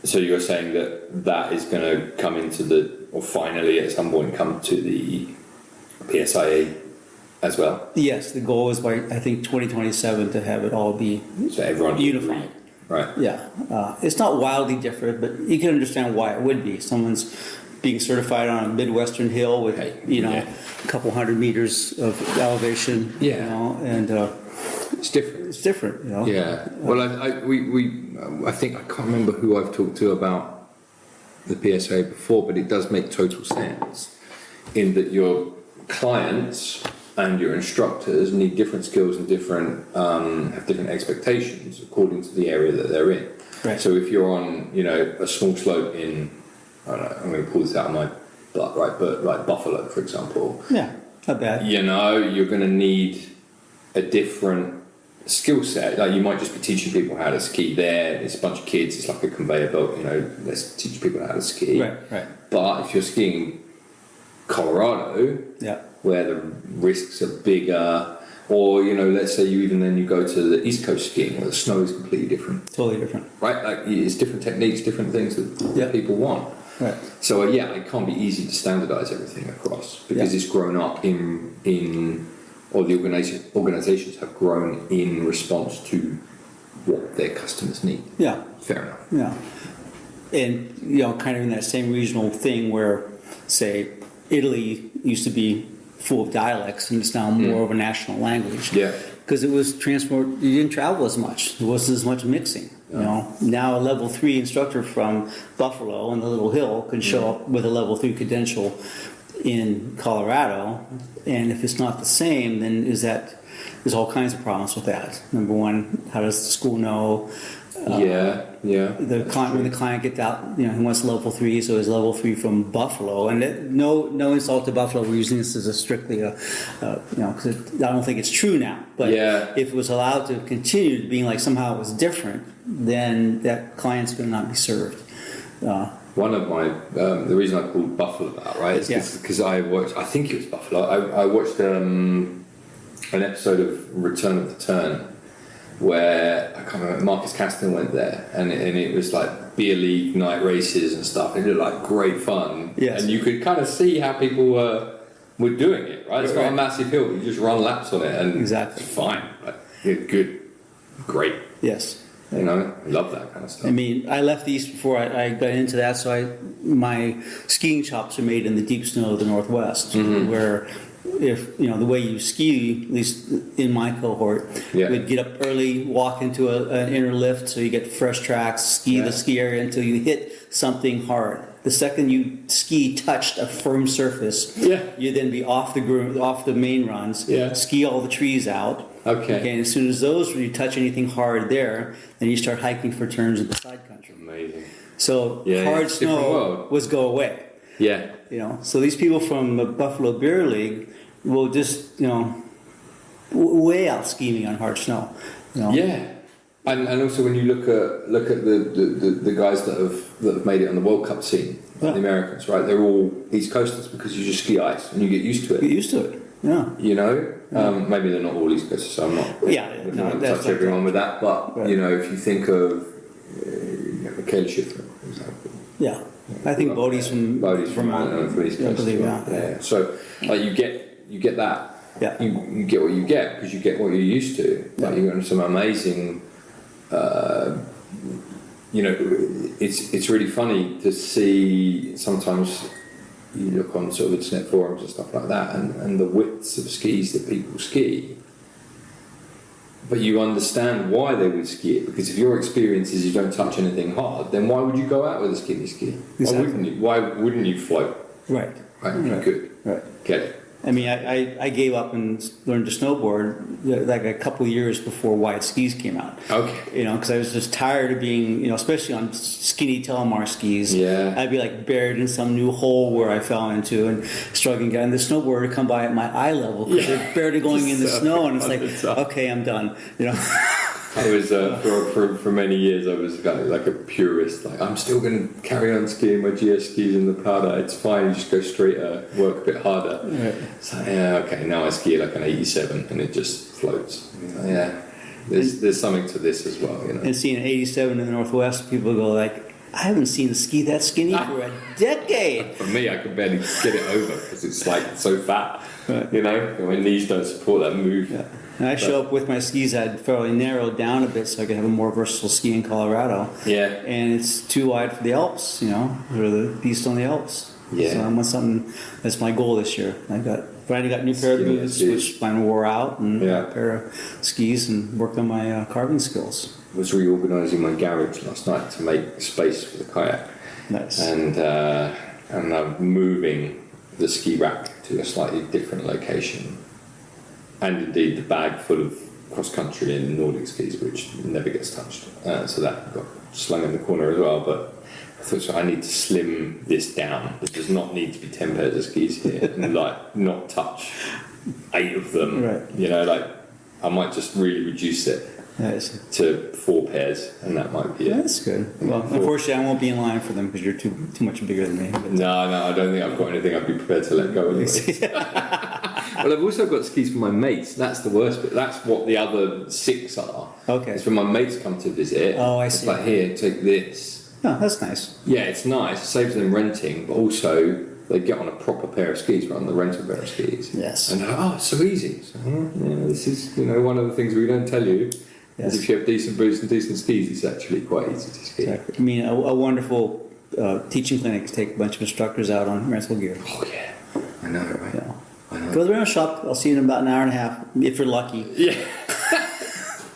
Speaker 2: So you're saying that is going to come into or finally at some point come to the PSIA as well?
Speaker 3: Yes, the goal is by, I think, 2027 to have it all be
Speaker 2: So everyone
Speaker 3: unified.
Speaker 2: Right.
Speaker 3: Yeah. It's not wildly different, but you can understand why it would be. Someone's being certified on a Midwestern hill with, a couple hundred meters of elevation, and
Speaker 2: it's different.
Speaker 3: It's different,
Speaker 2: Yeah. Well, I think I can't remember who I've talked to about the PSA before, but it does make total sense in that your clients and your instructors need different skills and have different expectations according to the area that they're in.
Speaker 3: Right.
Speaker 2: So if you're on, a small slope in, I don't know, I'm going to pull this out of my butt, right? But like Buffalo, for example.
Speaker 3: Yeah, not bad.
Speaker 2: You're going to need a different skill set. Like you might just be teaching people how to ski there. It's a bunch of kids. It's like a conveyor belt. Let's teach people how to ski.
Speaker 3: Right.
Speaker 2: But if you're skiing Colorado, where the risks are bigger, or let's say you go to the East Coast skiing where the snow is completely different.
Speaker 3: Totally different.
Speaker 2: Right. Like it's different techniques, different things that people want.
Speaker 3: Right.
Speaker 2: So it can't be easy to standardize everything across because it's grown up or the organizations have grown in response to what their customers need.
Speaker 3: Yeah.
Speaker 2: Fair enough.
Speaker 3: Yeah. And, kind of in that same regional thing where, say, Italy used to be full of dialects and it's now more of a national language.
Speaker 2: Yeah.
Speaker 3: Because it was transport, you didn't travel as much. There wasn't as much mixing. Now a level 3 instructor from Buffalo on the little hill can show up with a level 3 credential in Colorado, and if it's not the same, then there's all kinds of problems with that. Number one, how does the school know? The client, when the client gets out, he wants level 3, so it's level 3 from Buffalo, and no insult to Buffalo. We're using this as a strictly because I don't think it's true now. But if it was allowed to continue being like somehow it was different, then that client's going to not be served.
Speaker 2: One of my the reason I called Buffalo that, right, is because I watched. I think it was Buffalo. I watched an episode of Return of the Turn where I can't remember, Marcus Caston went there, and it was like beer league night races and stuff. It looked like great fun, and you could kind of see how people were doing it. Right, it's not a massive hill. You just run laps on it, and it's fine. Like, good, great.
Speaker 3: Yes.
Speaker 2: I love that kind of stuff.
Speaker 3: I mean, I left the East before I got into that, so my skiing chops are made in the deep snow of the Northwest, where if the way you ski, at least in my cohort, we'd get up early, walk into an inner lift so you get fresh tracks, ski the ski area until you hit something hard. The second you touched a firm surface, you then be off the main runs, ski all the trees out. Okay. And as soon as you touch anything hard there, then you start hiking for turns in the side country.
Speaker 2: Amazing.
Speaker 3: So hard snow was go away.
Speaker 2: Yeah.
Speaker 3: So these people from the Buffalo Beer League will just, way out skiing on hard snow.
Speaker 2: Yeah. And also when you look at the guys that have made it on the World Cup scene, like the Americans, right? They're all East Coasters because you just ski ice and you get used to it.
Speaker 3: Get used to it. Yeah.
Speaker 2: Maybe they're not all East Coasters, so I'm not going to touch everyone with that. But if you think of Michaela Schiffer, for example.
Speaker 3: Yeah. I think Bodie's from
Speaker 2: East Coast. So you get that.
Speaker 3: Yeah.
Speaker 2: You get what you get because you get what you're used to. Like you're on some amazing. It's really funny to see sometimes. You look on sort of internet forums and stuff like that, and the widths of skis that people ski. But you understand why they would ski it, because if your experience is you don't touch anything hard, then why would you go out with a skinny ski?
Speaker 3: Exactly.
Speaker 2: Why wouldn't you float?
Speaker 3: Right.
Speaker 2: You could.
Speaker 3: Right.
Speaker 2: Get it.
Speaker 3: I mean, I gave up and learned to snowboard like a couple of years before wide skis came out.
Speaker 2: Okay.
Speaker 3: Because I was just tired of being, especially on skinny telemark skis.
Speaker 2: Yeah.
Speaker 3: I'd be like buried in some new hole where I fell into and struggling. And the snowboarder would come by at my eye level because they're barely going in the snow, and it's like, okay, I'm done.
Speaker 2: I was for many years I was like a purist. Like I'm still going to carry on skiing my GS skis in the powder. It's fine. You just go straighter, work a bit harder. Right. So okay. Now I ski like an 87 and it just floats. There's something to this as well.
Speaker 3: And seeing an 87 in the Northwest, people go like, I haven't seen a ski that skinny for a decade.
Speaker 2: For me, I can barely get it over because it's like so fat.
Speaker 3: Right.
Speaker 2: You know, my knees don't support that move.
Speaker 3: Yeah. And I show up with my skis I'd fairly narrowed down a bit so I could have a more versatile ski in Colorado.
Speaker 2: Yeah.
Speaker 3: And it's too wide for the Alps, you know, or the beast on the Alps.
Speaker 2: Yeah.
Speaker 3: So I want something, that's my goal this year. Finally got a new pair of boots, which mine wore out, and a pair of skis, and worked on my carving skills.
Speaker 2: I was reorganising my garage last night to make space for the kayak.
Speaker 3: Nice.
Speaker 2: And I'm moving the ski rack to a slightly different location. And indeed the bag full of cross-country and Nordic skis, which never gets touched. So that got slung in the corner as well. But I thought, so I need to slim this down. There does not need to be 10 pairs of skis here. And like not touch 8 of them.
Speaker 3: Right.
Speaker 2: You know, like I might just really reduce it to 4 pairs, and that might be it.
Speaker 3: That's good. Well, unfortunately, I won't be in line for them because you're too much bigger than me. But
Speaker 2: No, I don't think I've got anything I'd be prepared to let go anyway. Well, I've also got skis for my mates. That's the worst bit. That's what the other 6 are.
Speaker 3: Okay.
Speaker 2: It's when my mates come to visit.
Speaker 3: Oh, I
Speaker 2: it's
Speaker 3: see.
Speaker 2: like, here, take this.
Speaker 3: Oh, that's nice.
Speaker 2: Yeah, it's nice. It saves them renting, but also they get on a proper pair of skis rather than the rental pair of skis.
Speaker 3: Yes.
Speaker 2: And they're like, oh, it's so easy. So, this is, one of the things we don't tell you.
Speaker 3: Yes.
Speaker 2: Is if you have decent boots and decent skis, it's actually quite easy to ski.
Speaker 3: Exactly. I mean, a wonderful teaching clinic to take a bunch of instructors out on rental gear.
Speaker 2: Oh, yeah. I know, right?
Speaker 3: Yeah.
Speaker 2: I know.
Speaker 3: Go to the rental shop. I'll see you in about an hour and a half, if you're lucky.
Speaker 2: Yeah.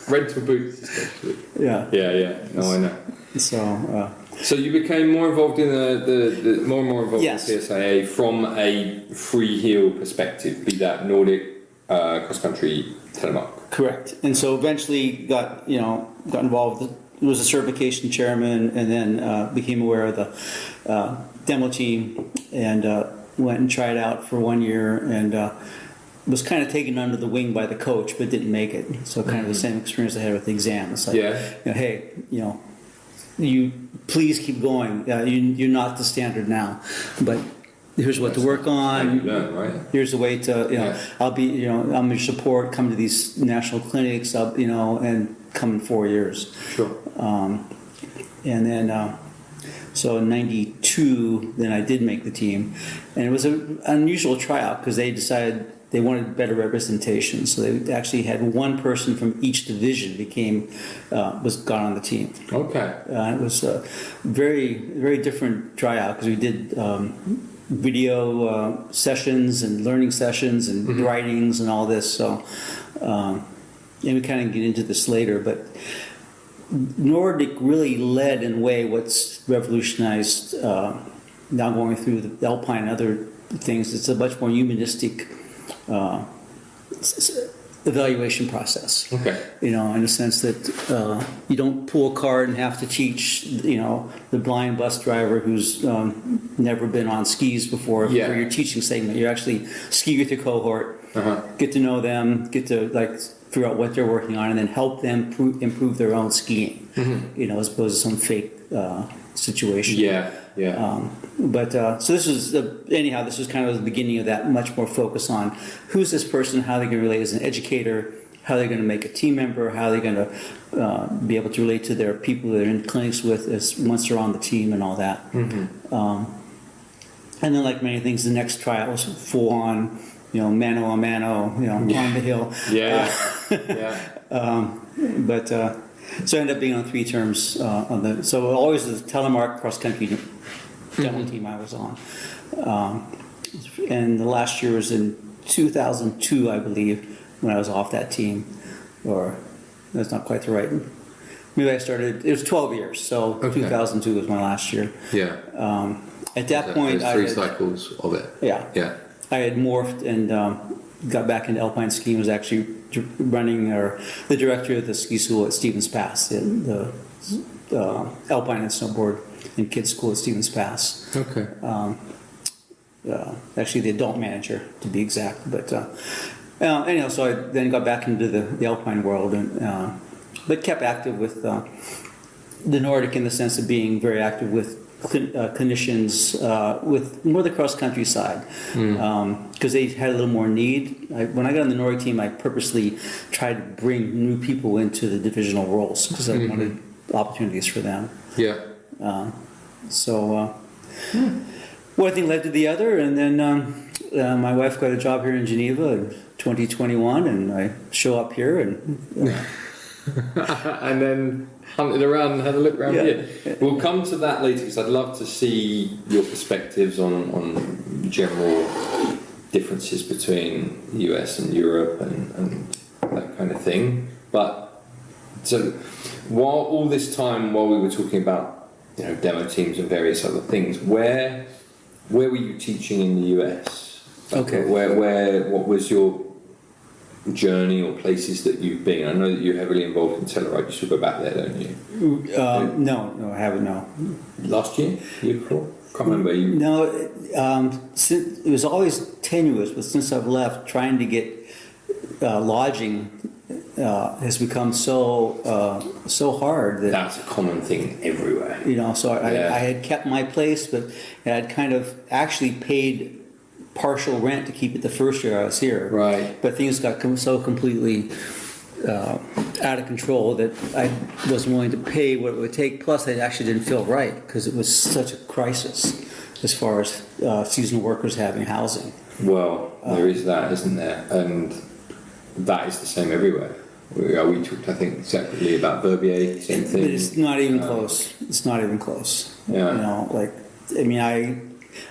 Speaker 2: Rental boots, especially.
Speaker 3: Yeah.
Speaker 2: Yeah. No, I know.
Speaker 3: So,
Speaker 2: you became more involved in the more and more involved
Speaker 3: Yes.
Speaker 2: in PSIA from a free heel perspective, be that Nordic, cross country, telemark.
Speaker 3: correct. And so eventually got involved. Was a certification chairman, and then became aware of the demo team, and went and tried out for 1 year, and was kind of taken under the wing by the coach, but didn't make it. So kind of the same experience I had with the exam. It's like, hey, you please keep going. You're not the standard now, but here's what to work on.
Speaker 2: You learn, right?
Speaker 3: Here's the way to, I'll be, I'm your support. Come to these national clinics, and come in 4 years.
Speaker 2: Sure.
Speaker 3: And then, so in '92, then I did make the team, and it was an unusual tryout because they decided they wanted better representation. So they actually had one person from each division got on the team.
Speaker 2: Okay.
Speaker 3: It was a very, very different tryout because we did video sessions and learning sessions and writings and all this. So, and we kind of get into this later, but Nordic really led in a way what's revolutionized now going through the Alpine and other things. It's a much more humanistic evaluation process.
Speaker 2: Okay.
Speaker 3: In the sense that you don't pull a card and have to teach, the blind bus driver who's never been on skis before for your teaching segment. You actually ski with your cohort, get to know them, get to figure out what they're working on, and then help them improve their own skiing. As opposed to some fake situation. So this was this was kind of the beginning of that much more focus on who's this person, how they're going to relate as an educator, how they're going to make a team member, how they're going to be able to relate to their people they're in clinics with once they're on the team and all that. And then, like many things, the next tryout was full on, mano a mano, on the hill. So I ended up being on 3 terms so always the telemark cross country demo team I was on, and the last year was in 2002, I believe, when I was off that team, or that's not quite the right. Maybe I started. It was 12 years, so 2002 was my last year. At that point,
Speaker 2: there's 3 cycles of it.
Speaker 3: I had morphed and got back into alpine skiing. Was actually running the director of the ski school at Stevens Pass, the alpine and snowboard and kids school at Stevens Pass.
Speaker 2: Okay.
Speaker 3: Actually, the adult manager to be exact. But anyhow, so I then got back into the alpine world, and but kept active with the Nordic in the sense of being very active with clinicians with more the cross country side because they had a little more need. When I got on the Nordic team, I purposely tried to bring new people into the divisional roles because I wanted opportunities for them. One thing led to the other, and then my wife got a job here in Geneva in 2021, and I show up here and.
Speaker 2: And then hunted around and had a look around here. We'll come to that later because I'd love to see your perspectives on general differences between the US and Europe and that kind of thing. But so while all this time, while we were talking about demo teams and various other things, where were you teaching in the US?
Speaker 3: Okay.
Speaker 2: What was your journey or places that you've been? I know that you're heavily involved in Telluride. You still go back there, don't you?
Speaker 3: No, I haven't. No.
Speaker 2: Last year before? Can't remember.
Speaker 3: No, since, it was always tenuous, but since I've left, trying to get lodging has become so hard
Speaker 2: that's a common thing everywhere.
Speaker 3: So I had kept my place, but I had kind of actually paid partial rent to keep it the first year I was here.
Speaker 2: Right.
Speaker 3: But things got so completely out of control that I wasn't willing to pay what it would take. Plus, it actually didn't feel right because it was such a crisis as far as seasonal workers having housing.
Speaker 2: Well, there is that, isn't there? And that is the same everywhere. We talked, I think, separately about Verbier, same thing.
Speaker 3: But it's not even close. It's not even close.
Speaker 2: Yeah.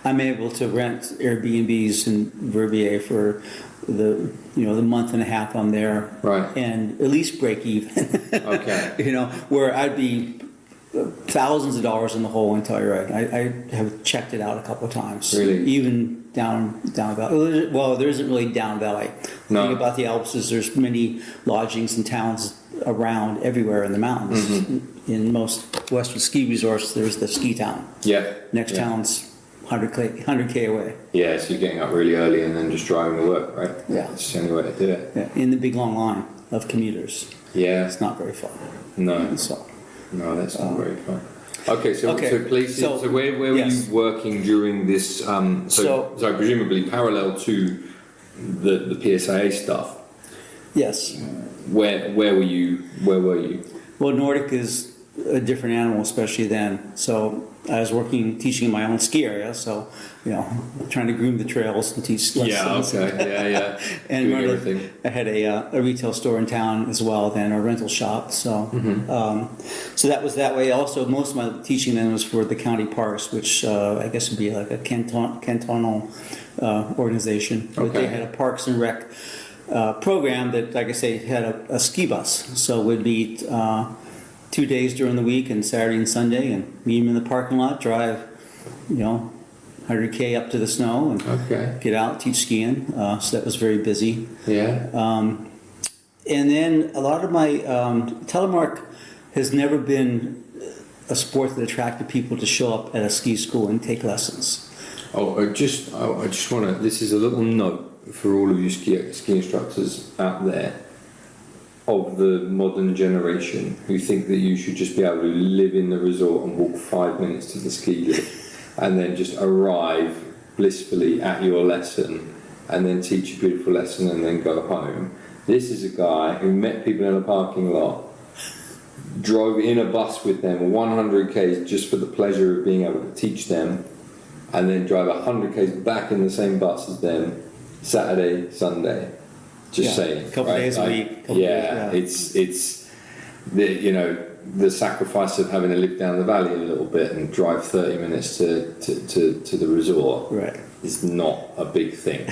Speaker 3: I'm able to rent Airbnbs in Verbier for the month and a half I'm there,
Speaker 2: right,
Speaker 3: and at least break even.
Speaker 2: Okay.
Speaker 3: Where I'd be thousands of dollars in the hole in Telluride. I have checked it out a couple of times.
Speaker 2: Really?
Speaker 3: Even down valley. Well, there isn't really down valley.
Speaker 2: No.
Speaker 3: The thing about the Alps is there's many lodgings and towns around everywhere in the mountains.
Speaker 2: Mm-hmm.
Speaker 3: In most Western ski resorts, there's the ski town.
Speaker 2: Yeah.
Speaker 3: Next town's 100k away.
Speaker 2: Yeah, so you're getting up really early and then just driving to work, right?
Speaker 3: Yeah.
Speaker 2: It's the only way to do it.
Speaker 3: Yeah. In the big long line of commuters.
Speaker 2: Yeah.
Speaker 3: It's not very fun.
Speaker 2: No.
Speaker 3: So.
Speaker 2: No, that's not very fun. Okay, so places. So where were
Speaker 3: yes.
Speaker 2: you working during this? So presumably parallel to the PSIA stuff.
Speaker 3: Yes.
Speaker 2: Where were you?
Speaker 3: Well, Nordic is a different animal, especially then. So I was teaching in my own ski area. So trying to groom the trails and teach lessons.
Speaker 2: Yeah. Okay. Yeah.
Speaker 3: And
Speaker 2: doing everything.
Speaker 3: I had a retail store in town as well, then a rental shop. So so that was that way. Also, most of my teaching then was for the county parks, which I guess would be like a cantonal organization.
Speaker 2: Okay.
Speaker 3: But they had a Parks and Rec program that, like I say, had a ski bus. So we'd meet 2 days during the week, and Saturday and Sunday, and meet them in the parking lot, drive 100k up to the snow, and get out, teach skiing. So that was very busy.
Speaker 2: Yeah.
Speaker 3: And then a lot of my telemark has never been a sport that attracted people to show up at a ski school and take lessons.
Speaker 2: I just want to. This is a little note for all of you ski instructors out there of the modern generation who think that you should just be able to live in the resort and walk 5 minutes to the ski lift and then just arrive blissfully at your lesson and then teach a beautiful lesson and then go home. This is a guy who met people in a parking lot, drove in a bus with them 100 k's just for the pleasure of being able to teach them, and then drive 100 k's back in the same bus as them Saturday, Sunday. Just saying,
Speaker 3: a couple days a week.
Speaker 2: It's the sacrifice of having to live down the valley a little bit and drive 30 minutes to the resort is not a big thing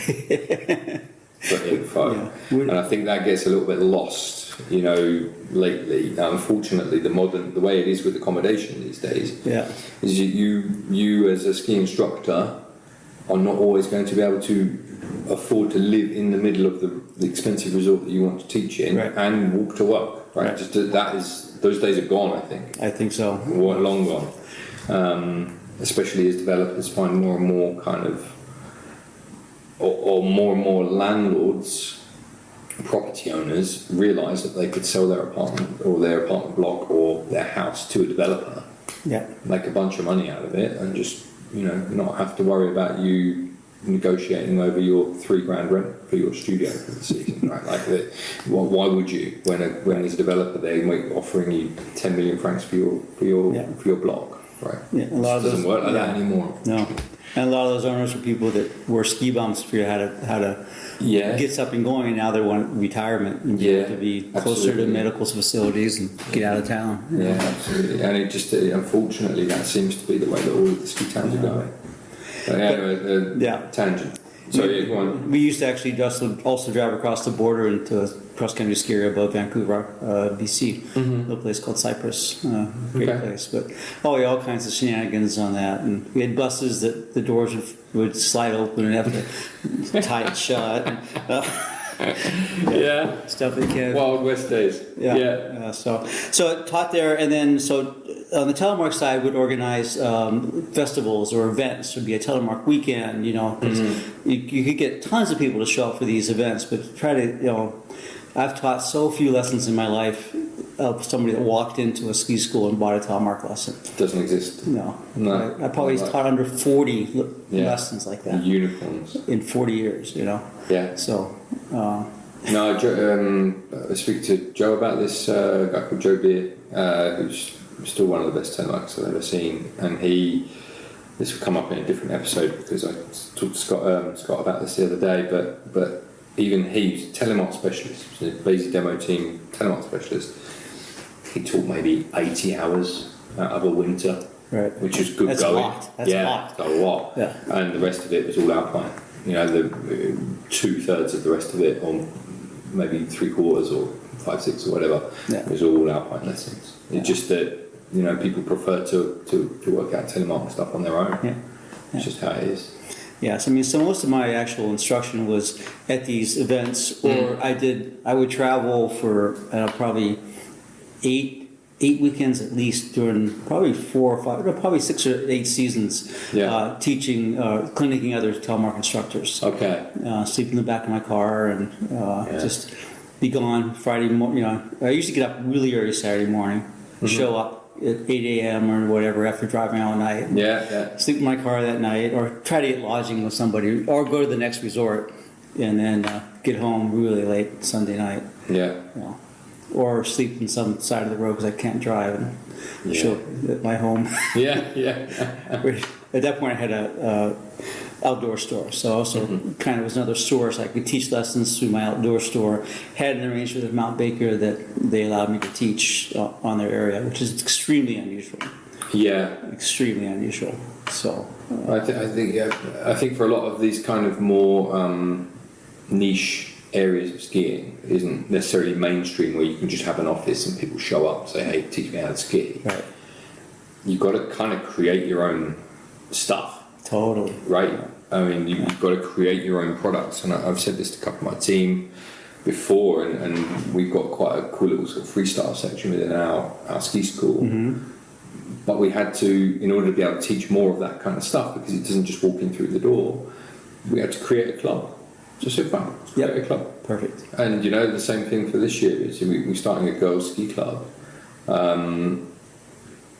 Speaker 2: for info. And I think that gets a little bit lost, lately. Now, unfortunately, the way it is with accommodation these days is you as a ski instructor are not always going to be able to afford to live in the middle of the expensive resort that you want to teach in and walk to work. Right. Just those days are gone. I think
Speaker 3: so.
Speaker 2: Long gone. Especially as developers find more and more kind of, or more and more landlords, property owners realise that they could sell their apartment or their apartment block or their house to a developer, make a bunch of money out of it, and just not have to worry about you negotiating over your $3,000 rent for your studio for the season, right? Why would you when there's a developer there offering you 10 million francs for your block? Right.
Speaker 3: Yeah, a lot of
Speaker 2: Doesn't
Speaker 3: those
Speaker 2: work like that anymore.
Speaker 3: No, and a lot of those owners were people that wore ski bumps for how to get something going, and now they want retirement and be able to be closer to medical facilities and get out of town.
Speaker 2: Yeah, absolutely. And it just unfortunately that seems to be the way that all of the ski towns are going. But anyway, tangent. So go on.
Speaker 3: We used to actually also drive across the border into a cross-country ski area above Vancouver, BC, a little place called Cypress. Great place. But all kinds of shenanigans on that. And we had buses that the doors would slide open and have to tie it shut. Stuff like that.
Speaker 2: Wild West days.
Speaker 3: So taught there, and then on the telemark side would organize festivals or events. It would be a telemark weekend, because you could get tons of people to show up for these events, but try to, I've taught so few lessons in my life of somebody that walked into a ski school and bought a telemark lesson.
Speaker 2: Doesn't exist.
Speaker 3: No. I probably taught under 40 lessons like that.
Speaker 2: Unicorns.
Speaker 3: In 40 years,
Speaker 2: Yeah.
Speaker 3: So...
Speaker 2: No, I speak to Joe about this guy called Joe Beer, who's still one of the best telemarks I've ever seen, and this will come up in a different episode because I talked to Scott about this the other day, but even he's a telemark specialist, a basic demo team telemark specialist. He taught maybe 80 hours out of a winter, which was good going.
Speaker 3: That's a lot.
Speaker 2: That's a lot. Yeah. And the rest of it was all alpine. The 2/3 of the rest of it, or maybe 3/4 or 5/6 or whatever, was all alpine lessons. It's just that people prefer to work out telemark stuff on their own. It's just how it is.
Speaker 3: Yes, so most of my actual instruction was at these events, or I would travel for probably eight weekends at least during probably 4 or 5, probably 6 or 8 seasons, teaching, clinicking other telemark instructors. Okay. Sleep in the back of my car and just be gone Friday morning. I used to get up really early Saturday morning, show up at 8 a.m. or whatever after driving all night. Sleep in my car that night, or try to get lodging with somebody, or go to the next resort, and then get home really late Sunday night. Or sleep in some side of the road because I can't drive and show up at my home. At that point, I had a outdoor store, so also kind of was another source. I could teach lessons through my outdoor store. Had an arrangement with Mount Baker that they allowed me to teach on their area, which is extremely unusual. Extremely unusual. So
Speaker 2: I think for a lot of these kind of more niche areas of skiing isn't necessarily mainstream where you can just have an office and people show up and say, hey, teach me how to ski. You've got to kind of create your own stuff.
Speaker 3: Totally.
Speaker 2: Right? I mean, you've got to create your own products, and I've said this to a couple of my team before, and we've got quite a cool little sort of freestyle section within our ski school, but we had to, in order to be able to teach more of that kind of stuff, because it doesn't just walk in through the door, we had to create a club. Just so fun. Create a club.
Speaker 3: Perfect.
Speaker 2: And the same thing for this year is we're starting a girls' ski club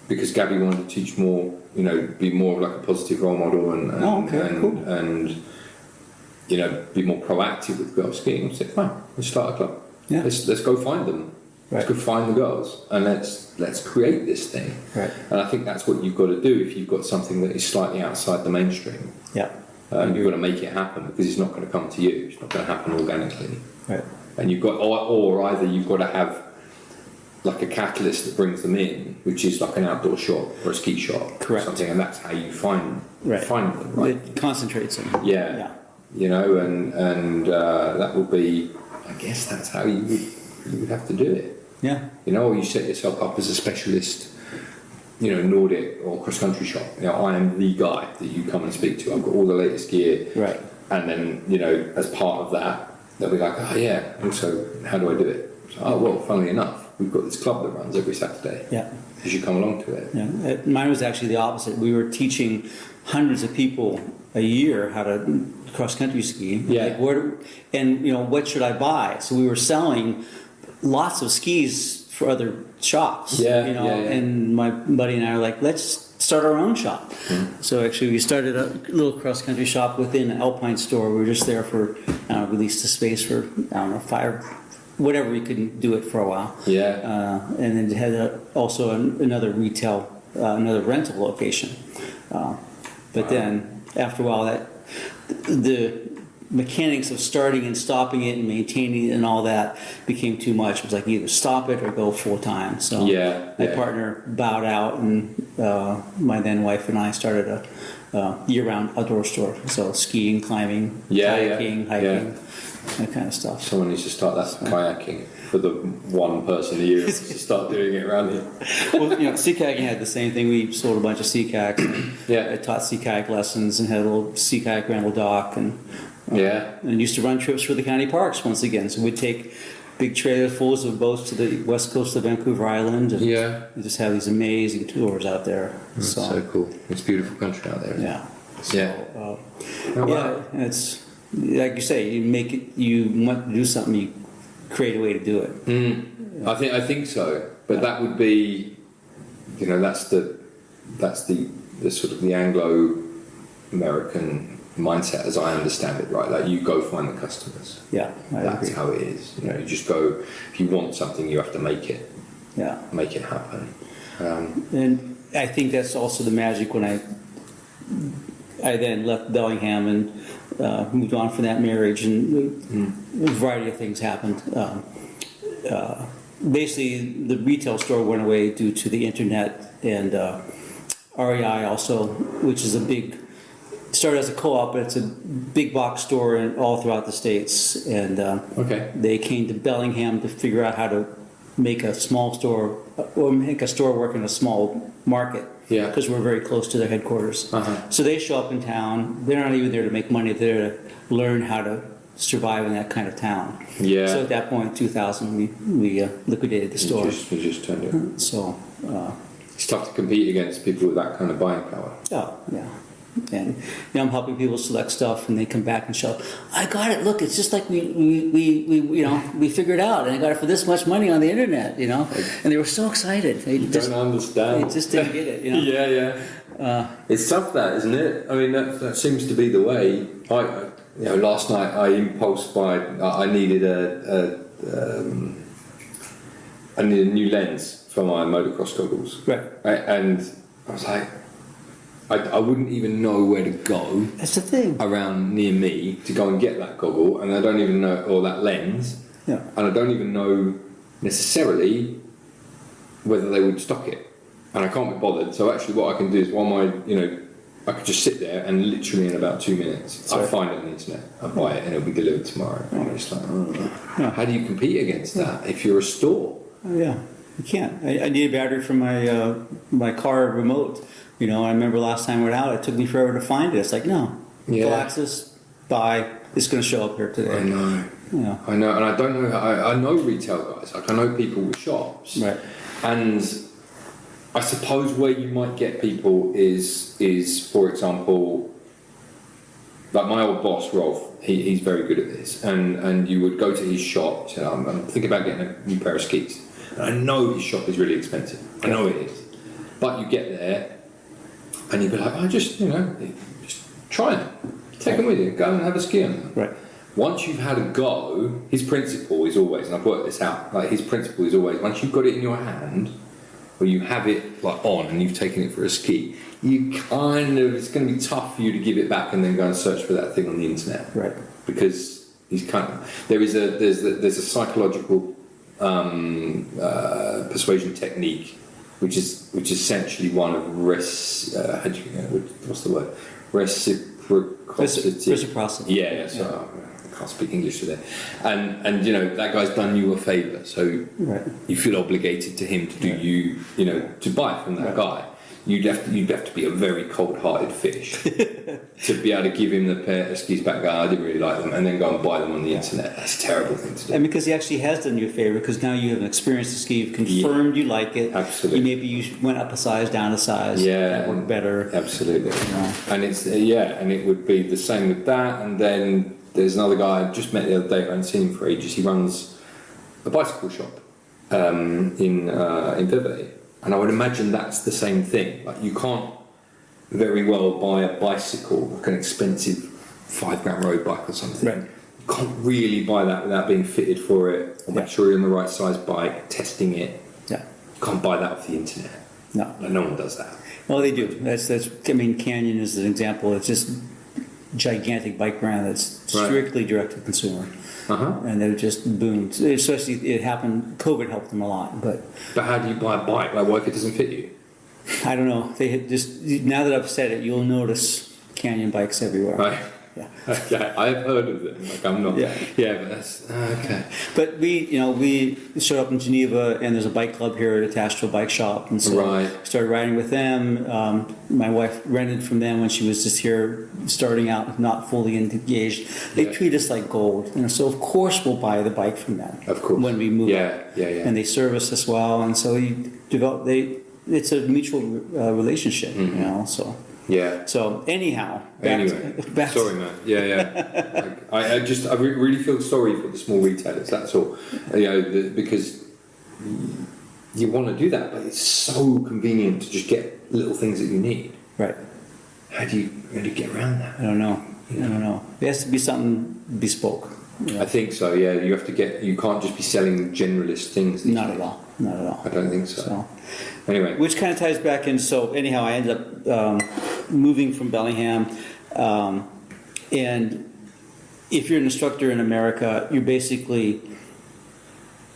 Speaker 2: because Gabby wanted to teach more, be more of like a positive role model and be more proactive with girls skiing. I said, fine, let's start a club. Let's go find them. Let's go find the girls and let's create this thing. And I think that's what you've got to do if you've got something that is slightly outside the mainstream. You've got to make it happen because it's not going to come to you. It's not going to happen organically. And you've got, or either you've got to have like a catalyst that brings them in, which is like an outdoor shop or a ski shop or something, and that's how you find them.
Speaker 3: It concentrates them.
Speaker 2: And that will be, I guess that's how you would have to do it. Or you set yourself up as a specialist. Nordic or cross-country shop. I am the guy that you come and speak to. I've got all the latest gear. And then, as part of that, they'll be like, also, how do I do it? So, funnily enough, we've got this club that runs every Saturday. You should come along to it.
Speaker 3: Mine was actually the opposite. We were teaching hundreds of people a year how to cross-country ski. What should I buy? So we were selling lots of skis for other shops, and my buddy and I are like, let's start our own shop. So actually we started a little cross-country shop within an Alpine store. We were just there for, we leased the space for, 5, whatever we couldn't do it for a while. And then had also another retail another rental location. But then after a while, the mechanics of starting and stopping it and maintaining it and all that became too much. It was like either stop it or go full time. So my partner bowed out, and my then wife and I started a year-round outdoor store. So skiing, climbing, kayaking, hiking, that kind of stuff.
Speaker 2: Someone needs to start that kayaking for the one person a year to start doing it around here.
Speaker 3: Well, sea kayaking had the same thing. We sold a bunch of sea kayaks. I taught sea kayak lessons and had a little sea kayak rental dock, and used to run trips for the county parks once again. So we'd take big trailer fulls of boats to the west coast of Vancouver Island, and we just have these amazing tours out there.
Speaker 2: So cool. It's a beautiful country out there.
Speaker 3: Yeah. And it's like you say, you want to do something, you create a way to do it.
Speaker 2: I think so, but that would be, that's the sort of the Anglo-American mindset as I understand it, right? Like you go find the customers.
Speaker 3: Yeah,
Speaker 2: that's how it is. You just go. If you want something, you have to make it.
Speaker 3: Yeah,
Speaker 2: make it happen.
Speaker 3: And I think that's also the magic when I then left Bellingham and moved on from that marriage, and a variety of things happened. Basically, the retail store went away due to the internet, and REI also, which is started as a co-op, but it's a big box store all throughout the States. And they came to Bellingham to figure out how to make a small store, or make a store work in a small market. Yeah. Because we're very close to their headquarters. So they show up in town. They're not even there to make money. They're to learn how to survive in that kind of town. Yeah. So at that point, 2000, we liquidated the store.
Speaker 2: We just turned it.
Speaker 3: So
Speaker 2: it's tough to compete against people with that kind of buying power.
Speaker 3: Oh, yeah. And I'm helping people select stuff, and they come back and show, I got it. Look, it's just like we figured out, and I got it for this much money on the internet, And they were so excited. They
Speaker 2: don't understand.
Speaker 3: They just didn't get it,
Speaker 2: It's tough, that, isn't it? I mean, that seems to be the way. Last night I impulse buy. I needed a new lens for my motocross goggles. Right. And I was like, I wouldn't even know where to go.
Speaker 3: That's the thing.
Speaker 2: Around near me to go and get that goggle, and I don't even know, or that lens. Yeah. And I don't even know necessarily whether they would stock it, and I can't be bothered. So actually, what I can do is, I could just sit there and literally in about 2 minutes, I'll find it on the internet, I'll buy it, and it'll be delivered tomorrow. And it's like, how do you compete against that if you're a store?
Speaker 3: Yeah, you can't. I need a battery for my car remote. I remember last time we were out, it took me forever to find it. It's like, no, Galaxis, buy. It's going to show up here today.
Speaker 2: I know. I know, and I don't know. I know retail guys. Like I know people with shops, right? And I suppose where you might get people is for example, like my old boss Rolf. He's very good at this, and you would go to his shop. Say, I'm thinking about getting a new pair of skis. And I know his shop is really expensive. I know it is, but you get there. And you'd be like, just try them. Take them with you. Go and have a ski on them. Right. Once you've had a go, his principle is always, and I've worked this out, his principle is always, once you've got it in your hand, or you have it on and you've taken it for a ski, it's going to be tough for you to give it back and then go and search for that thing on the internet. Right. Because there's a psychological persuasion technique, which is essentially one of what's the word? Reciprocity.
Speaker 3: Reciprocity.
Speaker 2: Yeah. So I can't speak English today. And that guy's done you a favour, so you feel obligated to him to do to buy from that guy. You'd have to be a very cold-hearted fish to be able to give him the pair of skis back. I didn't really like them, and then go and buy them on the internet. That's a terrible thing to do.
Speaker 3: And because he actually has done you a favor, because now you have experienced the ski, you've confirmed you like it.
Speaker 2: Absolutely.
Speaker 3: Maybe you went up a size, down a size.
Speaker 2: Yeah,
Speaker 3: that worked better.
Speaker 2: Absolutely. And it's and it would be the same with that. And then there's another guy I just met the other day. I haven't seen him for ages. He runs a bicycle shop in Verbier. And I would imagine that's the same thing. Like you can't very well buy a bicycle, like an expensive £5 road bike or something. Right. You can't really buy that without being fitted for it, or make sure you're on the right size bike, testing it. Yeah. You can't buy that off the internet.
Speaker 3: No.
Speaker 2: Like, no one does that.
Speaker 3: Well, they do. That's. I mean, Canyon is an example. It's just gigantic bike brand that's strictly direct to consumer, and they've just boomed. Especially it happened. COVID helped them a lot, but
Speaker 2: how do you buy a bike? Like, what if it doesn't fit you?
Speaker 3: I don't know. They had just now that I've said it, you'll notice Canyon bikes everywhere.
Speaker 2: Right.
Speaker 3: Yeah.
Speaker 2: Okay, I've heard of them. Like, I'm not. Yeah, but that's okay.
Speaker 3: But we showed up in Geneva, and there's a bike club here attached to a bike shop, and so started riding with them. My wife rented from them when she was just here, starting out, not fully engaged. They treat us like gold, so of course we'll buy the bike from them.
Speaker 2: Of course.
Speaker 3: When we move.
Speaker 2: Yeah.
Speaker 3: And they service us well, and so you develop. It's a mutual relationship, So.
Speaker 2: Yeah.
Speaker 3: So anyhow, back
Speaker 2: sorry, man. Yeah. I really feel sorry for the small retailers. That's all. Because you want to do that, but it's so convenient to just get little things that you need.
Speaker 3: Right.
Speaker 2: How do you get around that?
Speaker 3: I don't know. It has to be something bespoke.
Speaker 2: I think so. Yeah. You have to get. You can't just be selling generalist things.
Speaker 3: Not at all. I
Speaker 2: don't think so. Anyway,
Speaker 3: which kind of ties back in. So anyhow, I ended up moving from Bellingham, and if you're an instructor in America, you're basically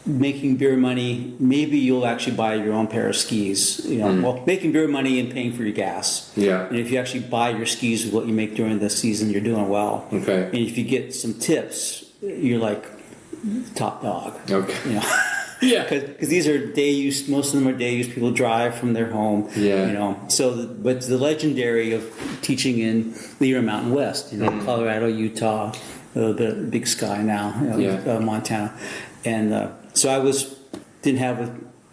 Speaker 3: making beer money. Maybe you'll actually buy your own pair of skis. Well, making beer money and paying for your gas.
Speaker 2: Yeah.
Speaker 3: And if you actually buy your skis with what you make during the season, you're doing well.
Speaker 2: Okay.
Speaker 3: And if you get some tips, you're like top dog.
Speaker 2: Okay.
Speaker 3: Yeah, because these are day use. Most of them are day use. People drive from their home.
Speaker 2: Yeah.
Speaker 3: So, but the legendary of teaching in the Mountain West. Colorado, Utah, a little bit of Big Sky now. Montana, and so I didn't have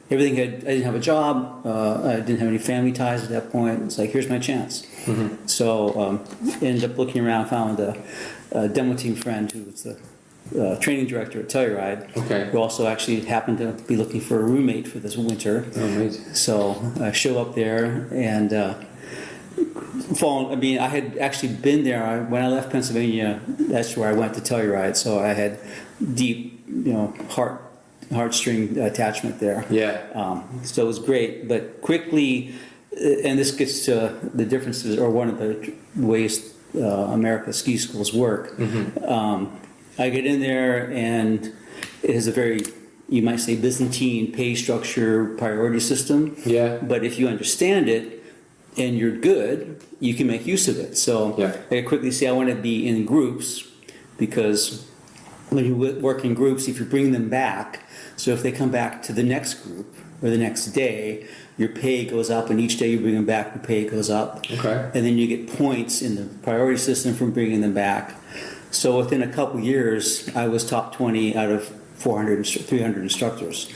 Speaker 3: everything. I didn't have a job. I didn't have any family ties at that point. It's like, here's my chance. So ended up looking around, found a demo team friend who was the training director at Telluride, who also actually happened to be looking for a roommate for this winter.
Speaker 2: Oh, amazing.
Speaker 3: So I show up there and I had actually been there. When I left Pennsylvania, that's where I went to Telluride. So I had deep, heartstring attachment there.
Speaker 2: Yeah.
Speaker 3: So it was great, but quickly, and this gets to the differences, or one of the ways America ski schools work. I get in there, and it is a very, you might say, Byzantine pay structure priority system.
Speaker 2: Yeah.
Speaker 3: But if you understand it and you're good, you can make use of it. So I quickly say I want to be in groups, because when you work in groups, if you bring them back, so if they come back to the next group or the next day, your pay goes up, and each day you bring them back, your pay goes up.
Speaker 2: Okay.
Speaker 3: And then you get points in the priority system from bringing them back. So within a couple years, I was top 20 out of 300 instructors,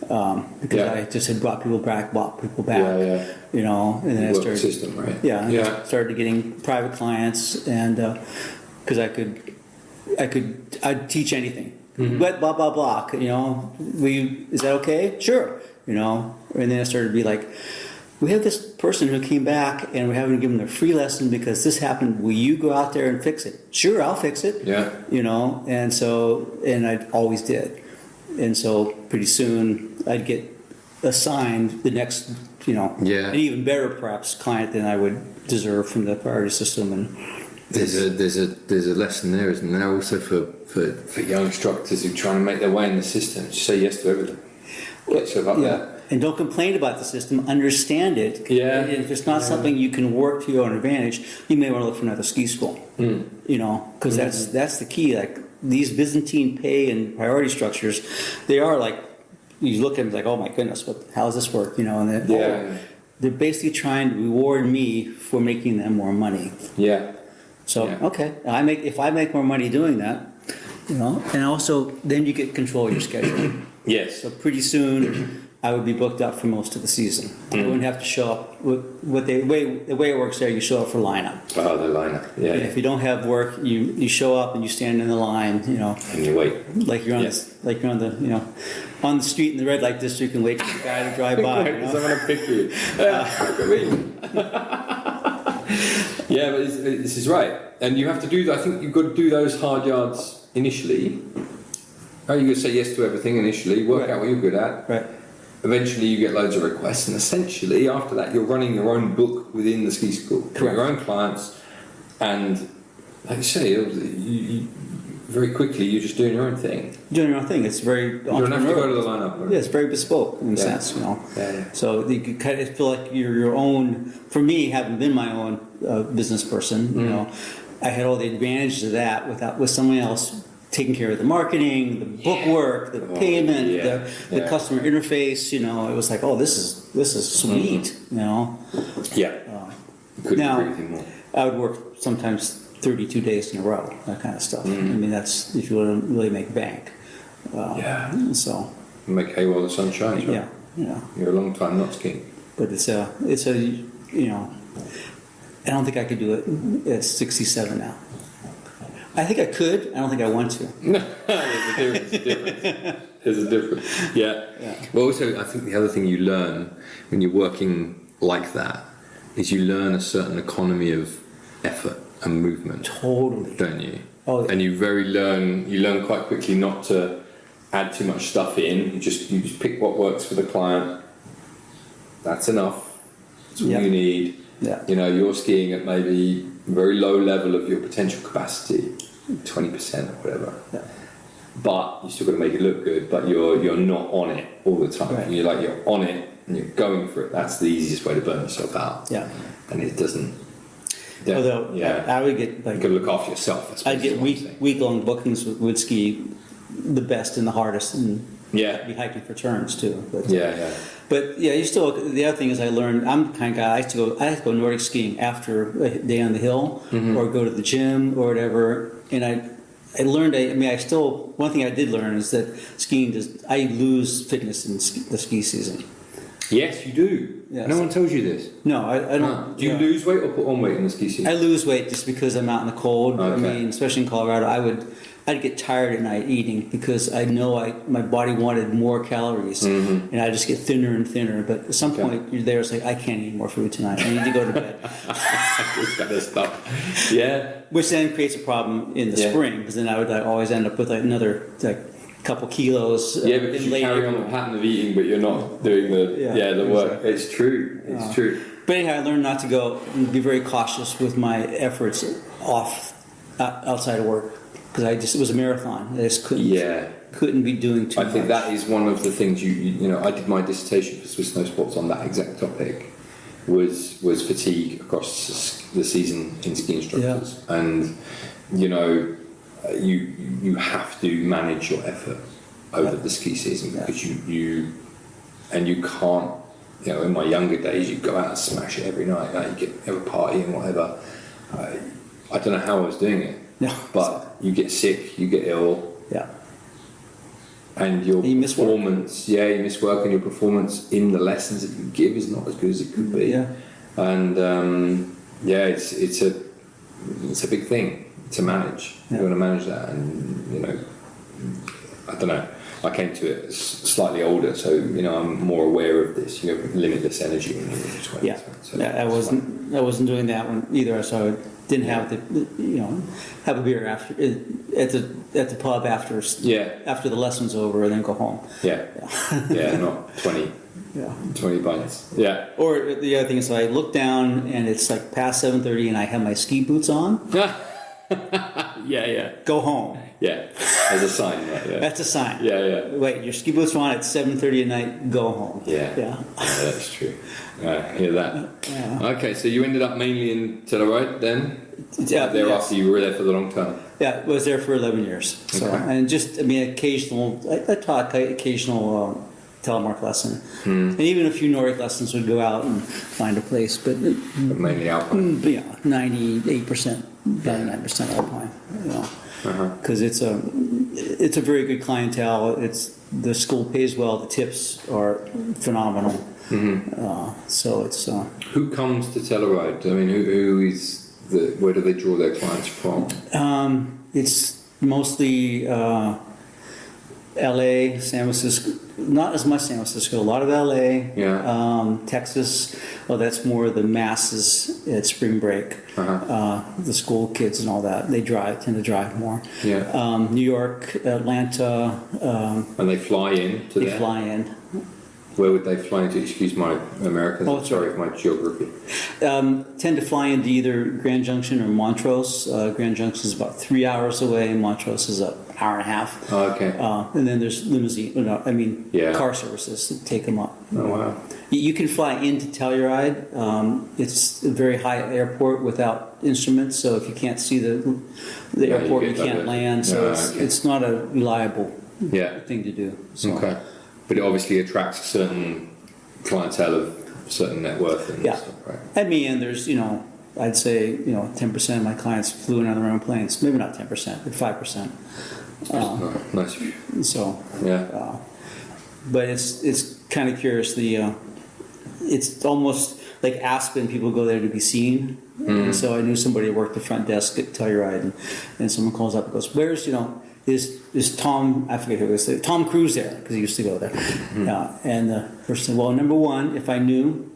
Speaker 3: because I just had brought people back. And then I started
Speaker 2: system, right?
Speaker 3: Started getting private clients, and because I'd teach anything, but blah blah blah. Is that okay? Sure. And then I started to be like, we have this person who came back, and we're having to give them a free lesson because this happened. Will you go out there and fix it? Sure, I'll fix it.
Speaker 2: Yeah.
Speaker 3: And so, and I always did. And so pretty soon I'd get assigned the next, an even better perhaps client than I would deserve from the priority system. And
Speaker 2: there's a lesson there, isn't there? Also for young instructors who are trying to make their way in the system, just say yes to everything. Get yourself up there.
Speaker 3: And don't complain about the system. Understand it.
Speaker 2: Yeah.
Speaker 3: And if it's not something you can work to your own advantage, you may want to look for another ski school. Because that's the key. Like these Byzantine pay and priority structures, they are like, you look at them like, oh my goodness, how does this work? And they're basically trying to reward me for making them more money.
Speaker 2: Yeah.
Speaker 3: So okay, if I make more money doing that, and also then you get control of your schedule.
Speaker 2: Yes.
Speaker 3: So pretty soon, I would be booked up for most of the season. I wouldn't have to show up. The way it works there, you show up for lineup.
Speaker 2: Oh, the lineup. Yeah.
Speaker 3: And if you don't have work, you show up and you stand in the line.
Speaker 2: And you wait.
Speaker 3: Like you're on on the street in the red light district and wait for the guy to drive by.
Speaker 2: Someone to pick you. Yeah, but this is right, and you have to do. I think you've got to do those hard yards initially. Oh, you're going to say yes to everything initially. Work out what you're good at.
Speaker 3: Right.
Speaker 2: eventually you get loads of requests, and essentially after that you're running your own book within the ski school.
Speaker 3: Correct.
Speaker 2: Your own clients, and like you say, you very quickly you're just doing your own thing.
Speaker 3: Doing your own thing. It's very
Speaker 2: You don't have to go to the lineup.
Speaker 3: Yeah, it's very bespoke in a sense, you know.
Speaker 2: Yeah.
Speaker 3: So you can kind of feel like you're your own. For me, having been my own business person, you know, I had all the advantages of that with someone else taking care of the marketing, the book work, the payment, the customer interface. You know, it was like, oh, this is sweet. You know.
Speaker 2: Yeah. Couldn't agree with you more.
Speaker 3: I would work sometimes 32 days in a row, that kind of stuff. I mean, that's if you want to really make bank. So.
Speaker 2: Make hay while the sun shines. Right?
Speaker 3: Yeah.
Speaker 2: You're a long time not skiing.
Speaker 3: But it's a you know, I don't think I could do it at 67 now. I think I could. I don't think I want to.
Speaker 2: There's a difference. Yeah. Well, also, I think the other thing you learn when you're working like that is you learn a certain economy of effort and movement.
Speaker 3: Totally.
Speaker 2: Don't you?
Speaker 3: Oh,
Speaker 2: and you learn quite quickly not to add too much stuff in. You just pick what works for the client. That's enough. That's all you need.
Speaker 3: Yeah.
Speaker 2: You know, you're skiing at maybe a very low level of your potential capacity, 20% or whatever.
Speaker 3: Yeah.
Speaker 2: But you still got to make it look good. But you're not on it all the time.
Speaker 3: Right.
Speaker 2: You're on it and you're going for it. That's the easiest way to burn yourself out.
Speaker 3: Yeah.
Speaker 2: And it doesn't.
Speaker 3: Although I would get like
Speaker 2: you got to look after yourself.
Speaker 3: I'd get week-long bookings with ski, the best and the hardest, and be hiking for turns too. But, But you still. The other thing is, I learned. I'm the kind of guy. I had to go Nordic skiing after a day on the hill, or go to the gym or whatever. And I learned. One thing I did learn is that skiing I lose fitness in the ski season.
Speaker 2: Yes, you do.
Speaker 3: Yes.
Speaker 2: No one tells you this.
Speaker 3: No, I don't.
Speaker 2: Do you lose weight or put on weight in the ski season?
Speaker 3: I lose weight just because I'm out in the cold.
Speaker 2: Okay.
Speaker 3: I mean, especially in Colorado, I'd get tired at night eating because I know my body wanted more calories, and I just get thinner and thinner. But at some point, you're there. It's like I can't eat more food tonight. I need to go to bed.
Speaker 2: This kind of stuff. Yeah.
Speaker 3: Which then creates a problem in the spring because then I would always end up with another couple kilos.
Speaker 2: Because you carry on the pattern of eating, but you're not doing the work. Exactly. It's true. It's true.
Speaker 3: But anyhow, I learned not to go and be very cautious with my efforts outside of work because it was a marathon. I just couldn't be doing too much.
Speaker 2: I think that is one of the things you know. I did my dissertation for Swiss Snow Sports on that exact topic. Was fatigue across the season in ski instructors, and you know. You have to manage your effort over the ski season because you can't. You know, in my younger days, you'd go out and smash it every night. You have a party and whatever. I don't know how I was doing it, but you get sick, you get ill, and your performance. You miss work, and your performance in the lessons that you give is not as good as it could be. And it's a big thing to manage. You want to manage that, and you know, I don't know. I came to it slightly older, so you know I'm more aware of this. You have limitless energy when you're in your 20s.
Speaker 3: I wasn't doing that one either, so I didn't have have a beer after at the pub after the lesson's over, and then go home.
Speaker 2: Not 20 pints.
Speaker 3: Or the other thing is, I look down and it's like past 7:30, and I have my ski boots on. Go home.
Speaker 2: As a sign, right?
Speaker 3: That's a sign.
Speaker 2: Wait,
Speaker 3: your ski boots are on at 7:30 at night. Go home.
Speaker 2: That's true. I hear that. Okay, so you ended up mainly in Telluride then? Thereafter you were there for the long term?
Speaker 3: I was there for 11 years. So, and just, occasional, I taught occasional telemark lesson. And even a few Nordic lessons would go out and find a place, but
Speaker 2: mainly alpine.
Speaker 3: 98%, 99% alpine. Because it's a very good clientele. The school pays well. The tips are phenomenal. So it's
Speaker 2: who comes to Telluride? I mean, where do they draw their clients from?
Speaker 3: It's mostly LA, San Francisco. Not as much San Francisco. A lot of LA. Texas. Well, that's more the masses at spring break. The school kids and all that. They tend to drive more. New York, Atlanta.
Speaker 2: And they fly in to there?
Speaker 3: They fly in.
Speaker 2: Where would they fly into? Excuse my Americans.
Speaker 3: Oh,
Speaker 2: I'm sorry for my geography.
Speaker 3: Tend to fly into either Grand Junction or Montrose. Grand Junction is about 3 hours away. Montrose is an hour and a half.
Speaker 2: Oh, okay.
Speaker 3: And then there's car services that take them up.
Speaker 2: Oh, wow.
Speaker 3: You can fly into Telluride. It's a very high airport without instruments, so if you can't see the airport, you can't land. So it's not a reliable thing to do. So.
Speaker 2: Okay. But it obviously attracts a certain clientele of certain net worth and stuff, right?
Speaker 3: At me, and there's, I'd say, 10% of my clients flew in on their own planes. Maybe not 10%, but 5%.
Speaker 2: Nice.
Speaker 3: So,
Speaker 2: yeah.
Speaker 3: But it's kind of curious. It's almost like Aspen. People go there to be seen. And so I knew somebody who worked the front desk at Telluride, and someone calls up and goes, "Where's is Tom? I forget who it was. Tom Cruise there because he used to go there." And the person said, "Well, number one, if I knew."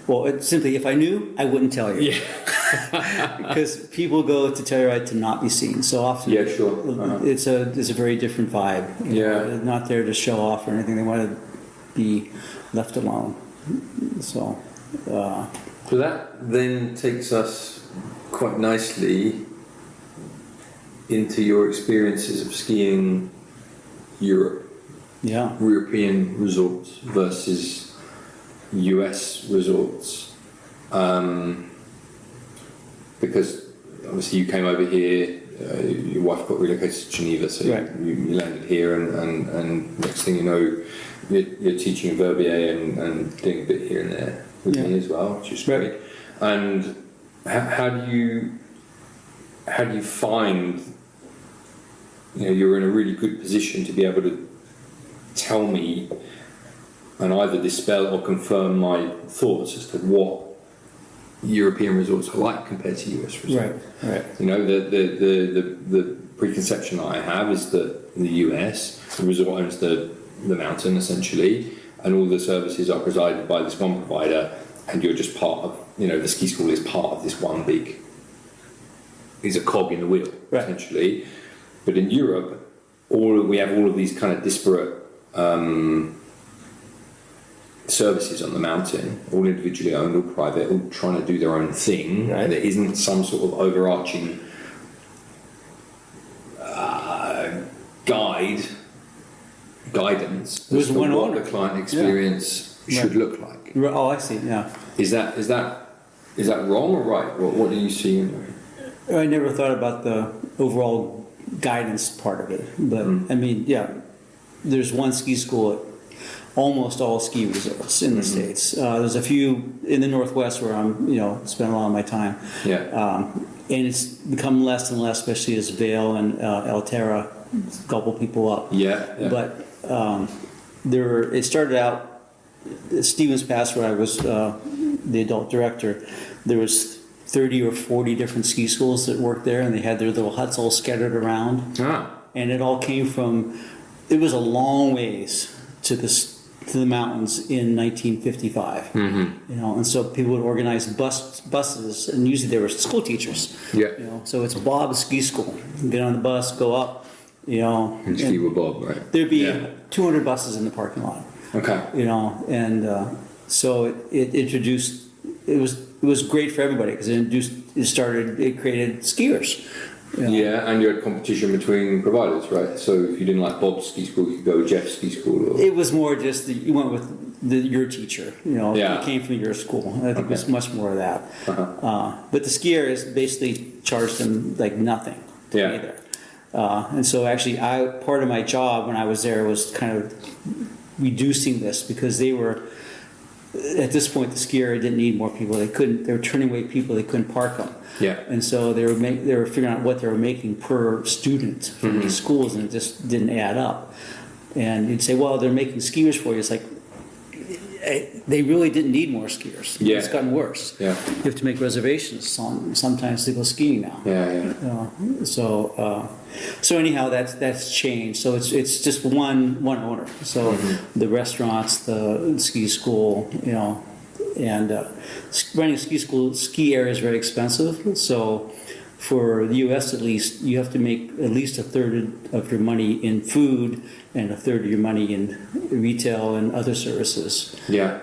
Speaker 3: If I knew, I wouldn't tell you. Yeah. Because people go to Telluride to not be seen. So often,
Speaker 2: sure.
Speaker 3: It's a very different vibe. They're not there to show off or anything. They want to be left alone. So
Speaker 2: that then takes us quite nicely into your experiences of skiing Europe.
Speaker 3: Yeah.
Speaker 2: European resorts versus US resorts, because obviously you came over here, your wife got relocated to Geneva, so you landed here, and next thing you know, you're teaching in Verbier and doing a bit here and there with me as well, which is great. And how do you find, you're in a really good position to be able to tell me and either dispel or confirm my thoughts as to what European resorts are like compared to US resorts.
Speaker 3: Right.
Speaker 2: The preconception I have is that in the US, the resort owns the mountain essentially, and all the services are provided by this one provider, and you're just part of, the ski school is part of this one big, is a cog in the wheel, essentially. But in Europe, we have all of these kind of disparate services on the mountain, all individually owned, all private, all trying to do their own thing. Right. There isn't some sort of overarching guidance as to what the client experience should look like.
Speaker 3: Oh, I see. Yeah.
Speaker 2: Is that wrong or right? What do you see?
Speaker 3: I never thought about the overall guidance part of it, but there's one ski school at almost all ski resorts in the States. There's a few in the Northwest where I'm, spend a lot of my time. Yeah. And it's become less and less, especially as Vail and Alterra gobble people up. Yeah. But it started out at Stevens Pass, where I was the adult director. There was 30 or 40 different ski schools that worked there, and they had their little huts all scattered around. And it all came from, it was a long ways to the mountains in 1955. And so people would organize buses, and usually they were school teachers. So it's Bob's ski school. You get on the bus, go up,
Speaker 2: and ski with Bob, right?
Speaker 3: There'd be 200 buses in the parking lot. Okay. So it introduced, it was great for everybody because it created skiers.
Speaker 2: Yeah, and you had competition between providers, right? So if you didn't like Bob's ski school, you could go Jeff's ski school.
Speaker 3: It was more just you went with your teacher. It came from your school. I think it was much more of that. But the skiers basically charged them like nothing to be there. And so actually, part of my job when I was there was kind of reducing this because they were. At this point, the skier didn't need more people. They were turning away people. They couldn't park them. Yeah. And so they were figuring out what they were making per student from these schools, and it just didn't add up. And you'd say, well, they're making skiers for you. It's like they really didn't need more skiers. Yeah. It's gotten worse. Yeah. You have to make reservations sometimes to go skiing now. So anyhow, that's changed. So it's just one owner. So the restaurants, the ski school, and running a ski school, ski area is very expensive. So for the U.S. at least, you have to make at least a third of your money in food and a third of your money in retail and other services.
Speaker 2: Yeah.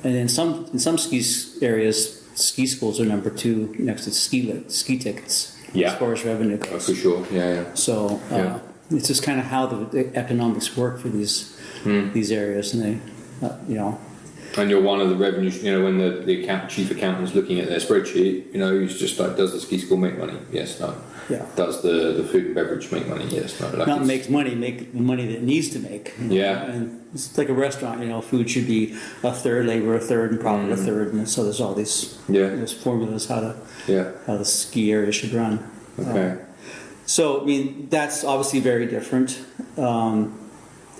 Speaker 3: And in some ski areas, ski schools are number 2 next to ski tickets.
Speaker 2: Yeah.
Speaker 3: As far as revenue goes.
Speaker 2: Oh, for sure. Yeah.
Speaker 3: So it's just kind of how the economics work for these areas, and they,
Speaker 2: And you're one of the revenue, when the chief accountant's looking at their spreadsheet, he's just like, does the ski school make money? Yes, no.
Speaker 3: Yeah.
Speaker 2: Does the food and beverage make money? Yes, no. Like
Speaker 3: not makes money, make the money that it needs to make.
Speaker 2: Yeah.
Speaker 3: And it's like a restaurant, food should be a third, labor a third, and profit a third, and so there's all these formulas how the ski area should run.
Speaker 2: Okay.
Speaker 3: So, that's obviously very different.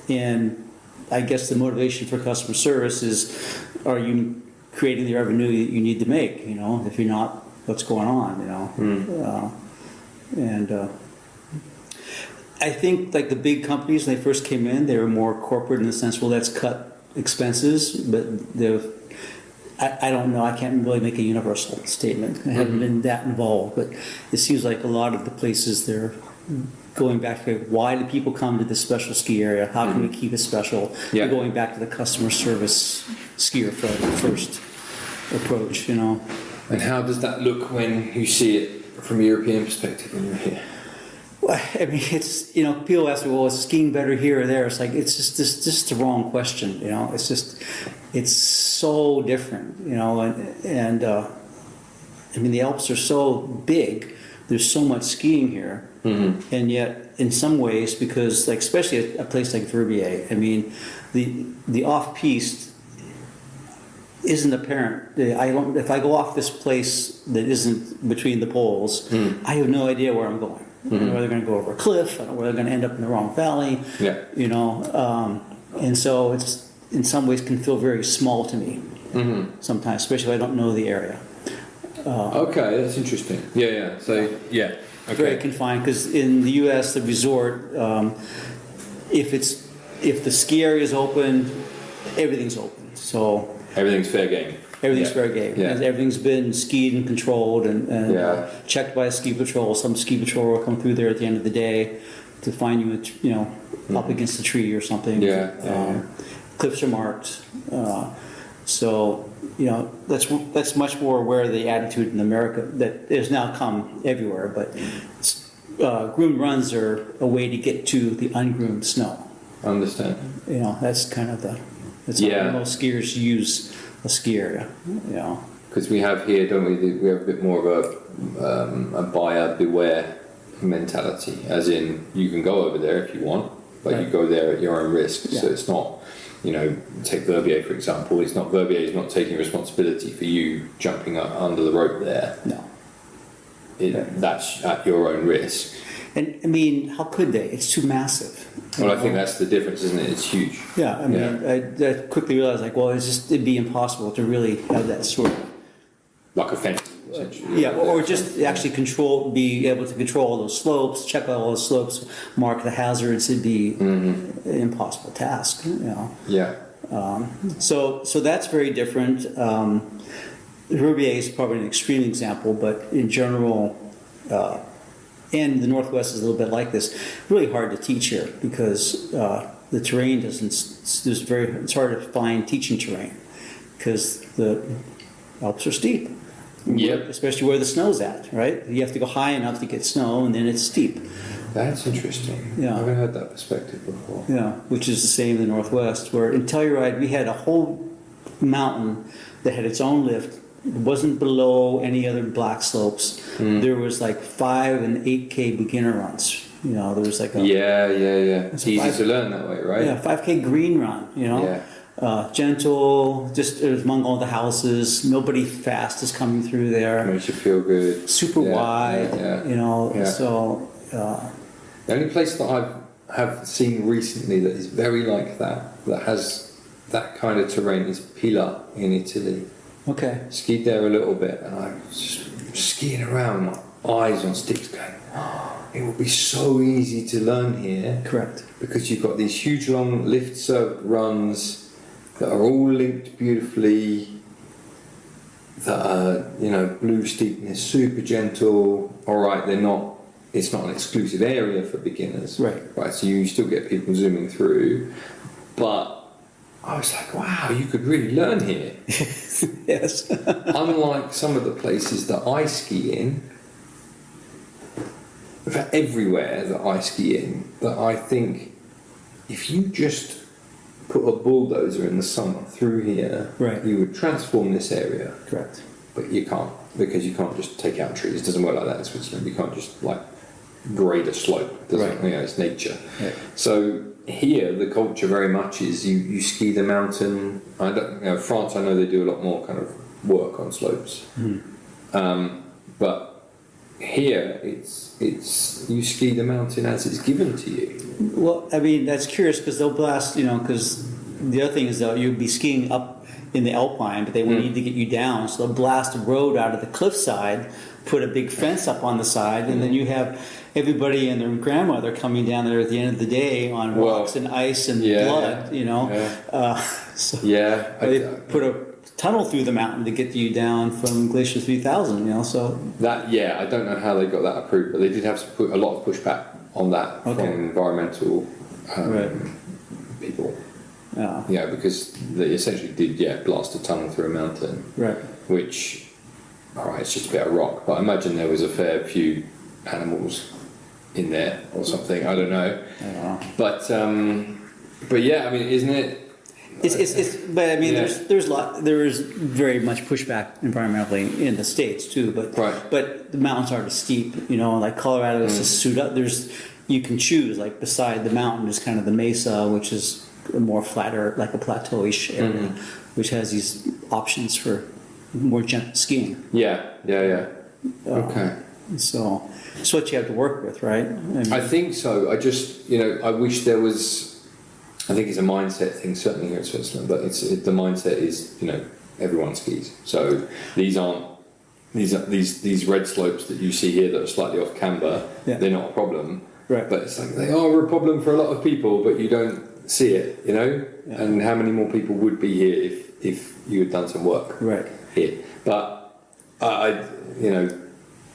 Speaker 3: And I guess the motivation for customer service is, are you creating the revenue that you need to make? If you're not, what's going on? And I think like the big companies, when they first came in, they were more corporate in the sense, well, let's cut expenses, but I don't know. I can't really make a universal statement. I haven't been that involved, but it seems like a lot of the places they're going back to, why do people come to this special ski area? How can we keep it special?
Speaker 2: Yeah.
Speaker 3: They're going back to the customer service skier first approach,
Speaker 2: And how does that look when you see it from a European perspective when you're here?
Speaker 3: Well, it's, people ask me, well, is skiing better here or there? It's like, it's just the wrong question, It's just, it's so different, and the Alps are so big, there's so much skiing here, and yet in some ways, because like especially a place like Verbier, the off-piste isn't apparent. If I go off this place that isn't between the poles, I have no idea where I'm going. I don't know whether they're going to go over a cliff. I don't know whether they're going to end up in the wrong valley.
Speaker 2: Yeah.
Speaker 3: And so it's in some ways can feel very small to me sometimes, especially if I don't know the area.
Speaker 2: Okay, that's interesting. Yeah. So okay.
Speaker 3: Very confined, because in the U.S. the resort, if the ski area is open, everything's open. So
Speaker 2: everything's fair game.
Speaker 3: Everything's fair game.
Speaker 2: Yeah.
Speaker 3: Everything's been skied and controlled and checked by a ski patrol. Some ski patrol will come through there at the end of the day to find you, up against a tree or something. Cliffs are marked. So that's much more where the attitude in America that has now come everywhere. But groomed runs are a way to get to the ungroomed snow.
Speaker 2: Understand.
Speaker 3: That's kind of that's how most skiers use a ski area.
Speaker 2: Because we have here, don't we? We have a bit more of a buyer beware mentality, as in you can go over there if you want, but you go there at your own risk. So it's not. Take Verbier for example. Verbier is not taking responsibility for you jumping up under the rope there.
Speaker 3: No.
Speaker 2: That's at your own risk.
Speaker 3: And how could they? It's too massive.
Speaker 2: Well, I think that's the difference, isn't it? It's huge.
Speaker 3: Yeah, I quickly realized, it'd be impossible to really have that sort of...
Speaker 2: Like a fence, essentially.
Speaker 3: Yeah, or just actually be able to control all those slopes, check out all those slopes, mark the hazards. It'd be an impossible task,
Speaker 2: Yeah.
Speaker 3: So that's very different. Verbier is probably an extreme example, but in general, and the Northwest is a little bit like this. Really hard to teach here because the terrain it's hard to find teaching terrain because the Alps are steep.
Speaker 2: Yep.
Speaker 3: Especially where the snow's at, right? You have to go high enough to get snow, and then it's steep.
Speaker 2: That's interesting.
Speaker 3: Yeah.
Speaker 2: I haven't heard that perspective before.
Speaker 3: Yeah, which is the same in the Northwest, where in Telluride we had a whole mountain that had its own lift. It wasn't below any other black slopes. There was like 5 and 8K beginner runs. There was like
Speaker 2: It's easy to learn that way, right?
Speaker 3: Yeah, 5K green run. Gentle, just among all the houses. Nobody fast is coming through there.
Speaker 2: Makes you feel good.
Speaker 3: Super wide. So.
Speaker 2: The only place that I have seen recently that is very like that has that kind of terrain is Pila in Italy.
Speaker 3: Okay.
Speaker 2: Skied there a little bit, and I was just skiing around, my eyes on sticks, going, it would be so easy to learn here.
Speaker 3: Correct.
Speaker 2: Because you've got these huge long lift-served runs that are all linked beautifully. that are, blue steepness, super gentle. All right, they're not. It's not an exclusive area for beginners. Right. So you still get people zooming through, but I was like, wow, you could really learn here.
Speaker 3: Yes.
Speaker 2: Unlike some of the places that I ski in, everywhere that I ski in, that I think if you just put a bulldozer in the summer through here, you would transform this area.
Speaker 3: Correct.
Speaker 2: But you can't, because you can't just take out trees. It doesn't work like that in Switzerland. You can't just grade a slope. It doesn't, it's nature. Right. So here, the culture very much is you ski the mountain. France, I know they do a lot more kind of work on slopes. But here, it's you ski the mountain as it's given to you.
Speaker 3: Well, I mean, that's curious because they'll blast, because the other thing is that you'll be skiing up in the Alpine, but they need to get you down, so they'll blast a road out of the cliffside, put a big fence up on the side, and then you have everybody and their grandmother coming down there at the end of the day on rocks and ice and blood, they put a tunnel through the mountain to get you down from Glacier 3000, so...
Speaker 2: That, I don't know how they got that approved, but they did have to put a lot of pushback on that from environmental people. Because they essentially did, blast a tunnel through a mountain. Right. Which, it's just a bit of rock, but I imagine there was a fair few animals in there or something. I don't know. But yeah, I mean, isn't it?
Speaker 3: But I mean, there is very much pushback environmentally in the States too. But the mountains aren't as steep. Like Colorado is just suit up. You can choose. Like beside the mountain is kind of the mesa, which is a more flatter, like a plateau-ish area, which has these options for more gentle skiing.
Speaker 2: Okay.
Speaker 3: So it's what you have to work with, right?
Speaker 2: I think so. I just, I wish there was. I think it's a mindset thing, certainly here in Switzerland. But the mindset is, everyone skis. So these aren't these red slopes that you see here that are slightly off camber. They're not a problem. Right. But it's like they are a problem for a lot of people, but you don't see it, And how many more people would be here if you had done some work here? But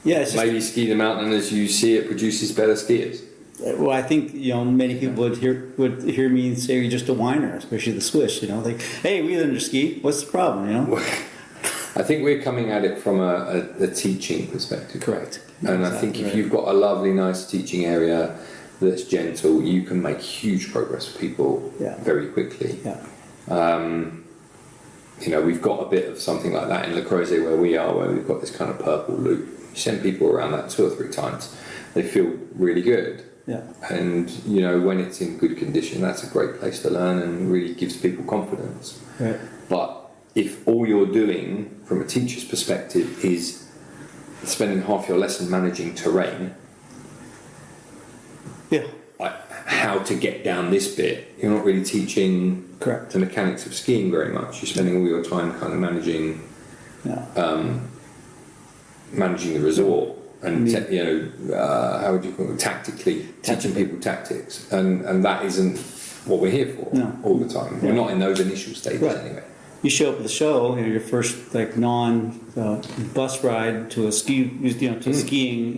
Speaker 2: maybe ski the mountain as you see it produces better skiers.
Speaker 3: Well, I think many people would hear me say you're just a whiner, especially the Swiss. Like, hey, we learn to ski. What's the problem?
Speaker 2: I think we're coming at it from a teaching perspective.
Speaker 3: Correct.
Speaker 2: And I think if you've got a lovely, nice teaching area that's gentle, you can make huge progress for people very quickly. We've got a bit of something like that in Le Creuset where we are, where we've got this kind of purple loop. You send people around that 2 or 3 times, they feel really good. And when it's in good condition, that's a great place to learn and really gives people confidence. But if all you're doing from a teacher's perspective is spending half your lesson managing terrain, how to get down this bit, you're not really teaching the mechanics of skiing very much. You're spending all your time kind of managing the resort and how would you call it, tactically teaching people tactics, and that isn't what we're here for all the time. We're not in those initial stages anyway.
Speaker 3: You show up at the show, your first bus ride to a skiing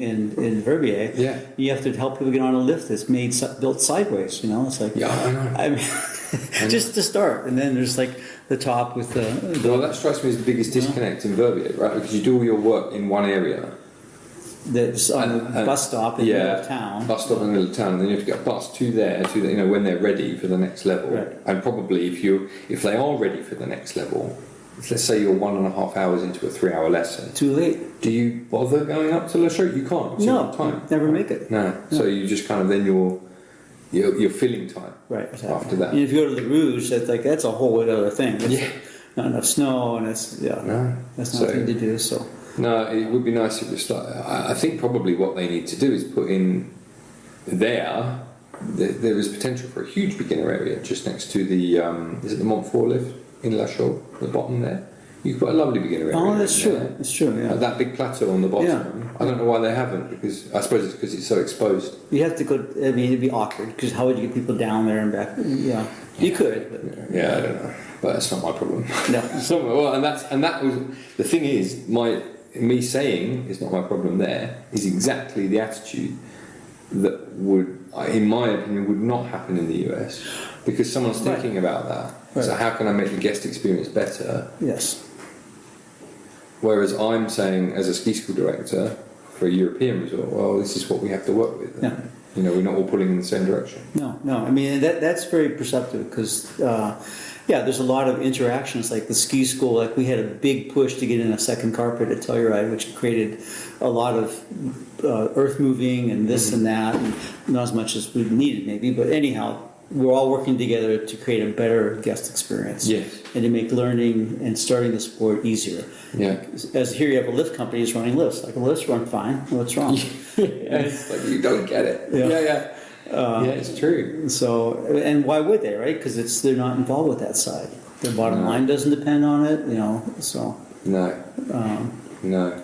Speaker 3: in Verbier. You have to help people get on a lift that's built sideways. It's like
Speaker 2: I know.
Speaker 3: I mean, just to start, and then there's the top with the.
Speaker 2: Well, that strikes me as the biggest disconnect in Verbier, right? Because you do all your work in one area.
Speaker 3: That's on the bus stop in the middle of town.
Speaker 2: Bus stop in the middle of town, and then you have to get a bus to there, when they're ready for the next level. And probably if they are ready for the next level, let's say you're 1.5 hours into a 3-hour lesson.
Speaker 3: Too late.
Speaker 2: Do you bother going up to Le Chaux? You can't.
Speaker 3: No,
Speaker 2: time.
Speaker 3: Never make it.
Speaker 2: No. So you just kind of then you're filling time.
Speaker 3: Exactly.
Speaker 2: After that.
Speaker 3: And if you go to the Rouge, that's a whole other thing. Not enough snow, and that's nothing to do. So.
Speaker 2: No, it would be nice if we start. I think probably what they need to do is put in there is potential for a huge beginner area just next to the is it the Montfort lift in La Chaux, the bottom there. You could put a lovely beginner area.
Speaker 3: Oh, that's
Speaker 2: in
Speaker 3: true.
Speaker 2: there.
Speaker 3: That's true. Yeah.
Speaker 2: That big plateau on the bottom.
Speaker 3: Yeah.
Speaker 2: I don't know why they haven't, because I suppose it's because it's so exposed.
Speaker 3: You have to go. I mean, it'd be awkward because how would you get people down there and back? Yeah, you could. But,
Speaker 2: Yeah, I don't know, but that's not my problem.
Speaker 3: No.
Speaker 2: Well, and that was the thing is me saying it's not my problem. There is exactly the attitude that would, in my opinion, would not happen in the US, because someone's thinking about that.
Speaker 3: Right.
Speaker 2: So how can I make the guest experience better?
Speaker 3: Yes.
Speaker 2: Whereas I'm saying, as a ski school director for a European resort, well, this is what we have to work with.
Speaker 3: Yeah.
Speaker 2: You know, we're not all pulling in the same direction.
Speaker 3: No. I mean, that's very perceptive because, there's a lot of interactions. Like the ski school, like we had a big push to get in a second carpet at Telluride, which created a lot of earth moving and this and that, and not as much as we needed maybe, but anyhow, we're all working together to create a better guest experience.
Speaker 2: Yes.
Speaker 3: And to make learning and starting the sport easier.
Speaker 2: Yeah.
Speaker 3: As here you have a lift company is running lifts. Like, lifts run fine. What's wrong?
Speaker 2: It's like you don't get it.
Speaker 3: Yeah.
Speaker 2: Yeah, it's true.
Speaker 3: So, and why would they, right? Because they're not involved with that side. Their bottom line doesn't depend on it, so.
Speaker 2: No. No.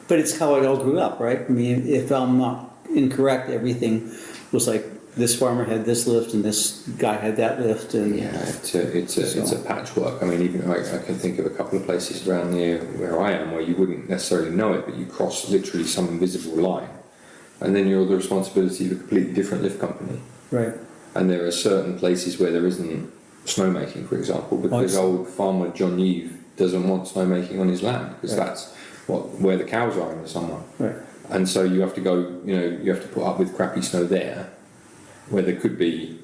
Speaker 3: But it's how it all grew up, right? I mean, if I'm not incorrect, everything was like this farmer had this lift and this guy had that lift, and
Speaker 2: Yeah, it's a patchwork. I mean, even I can think of a couple of places around near where I am where you wouldn't necessarily know it, but you cross literally some invisible line, and then you're the responsibility of a completely different lift company.
Speaker 3: right.
Speaker 2: And there are certain places where there isn't snowmaking, for example, because old farmer John Yeve doesn't want snowmaking on his land because that's where the cows are in the summer.
Speaker 3: Right.
Speaker 2: And so you have to go, you have to put up with crappy snow there, where there could be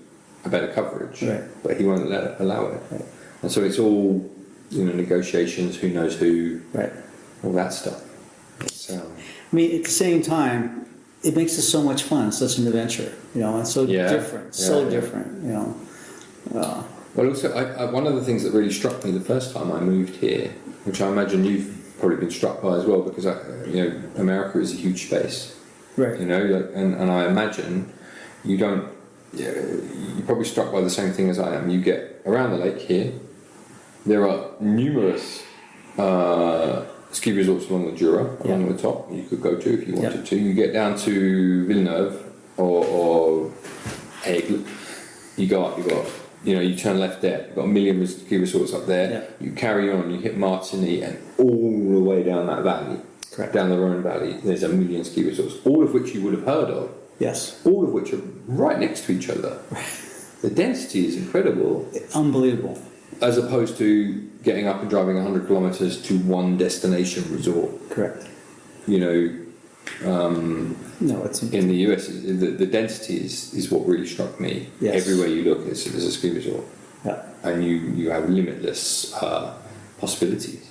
Speaker 2: a better coverage,
Speaker 3: Right.
Speaker 2: but he won't allow it.
Speaker 3: Right.
Speaker 2: And so it's all, negotiations, who knows who,
Speaker 3: Right.
Speaker 2: all that stuff. It's,
Speaker 3: I mean, at the same time, it makes it so much fun, such an adventure, and so different, different,
Speaker 2: well, also, one of the things that really struck me the first time I moved here, which I imagine you've probably been struck by as well, because America is a huge space,
Speaker 3: Right.
Speaker 2: and I imagine you're probably struck by the same thing as I am. You get around the lake here, there are numerous ski resorts along the Jura, along the top, you could go to if you wanted to. You get down to Villeneuve or Aigle, you go up, you turn left there, you've got a million ski resorts up there, you carry on, you hit Martigny, and all the way down that valley, down the Rhone Valley, there's a million ski resorts, all of which you would have heard of.
Speaker 3: Yes.
Speaker 2: All of which are right next to each other. The density is incredible.
Speaker 3: Unbelievable.
Speaker 2: As opposed to getting up and driving 100 kilometres to one destination resort.
Speaker 3: Correct.
Speaker 2: No, it's in the US. The density is what really struck me.
Speaker 3: Yes.
Speaker 2: Everywhere you look, there's a ski resort, and you have limitless possibilities.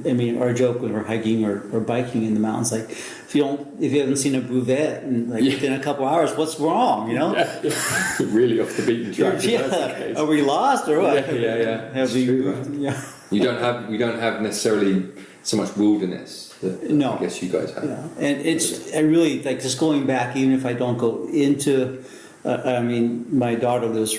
Speaker 3: I mean, our joke when we're hiking or biking in the mountains, like if you haven't seen a buvette and within a couple hours, what's wrong?
Speaker 2: Really off the beaten track.
Speaker 3: Are we lost or what?
Speaker 2: Yeah.
Speaker 3: Have
Speaker 2: We don't have necessarily so much wilderness that
Speaker 3: No.
Speaker 2: I guess you guys have.
Speaker 3: Yeah, and I really like just going back, even if I don't go into. I mean, my daughter lives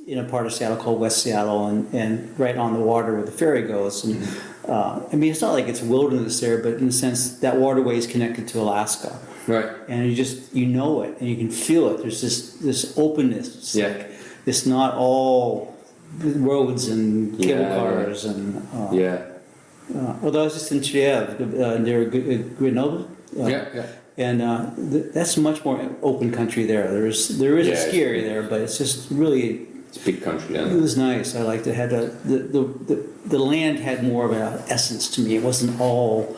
Speaker 3: in a part of Seattle called West Seattle, and right on the water where the ferry goes. And I mean, it's not like it's wilderness there, but in a sense, that waterway is connected to Alaska.
Speaker 2: Right.
Speaker 3: And you know it, and you can feel it. There's this openness. It's like, it's not all roads and cable cars and. Although I was just in Geneva, near Grenoble. And that's much more open country there. There is a ski area there, but it's just really.
Speaker 2: It's a big country down
Speaker 3: there. It was nice. I liked it. Had the land had more of an essence to me. It wasn't all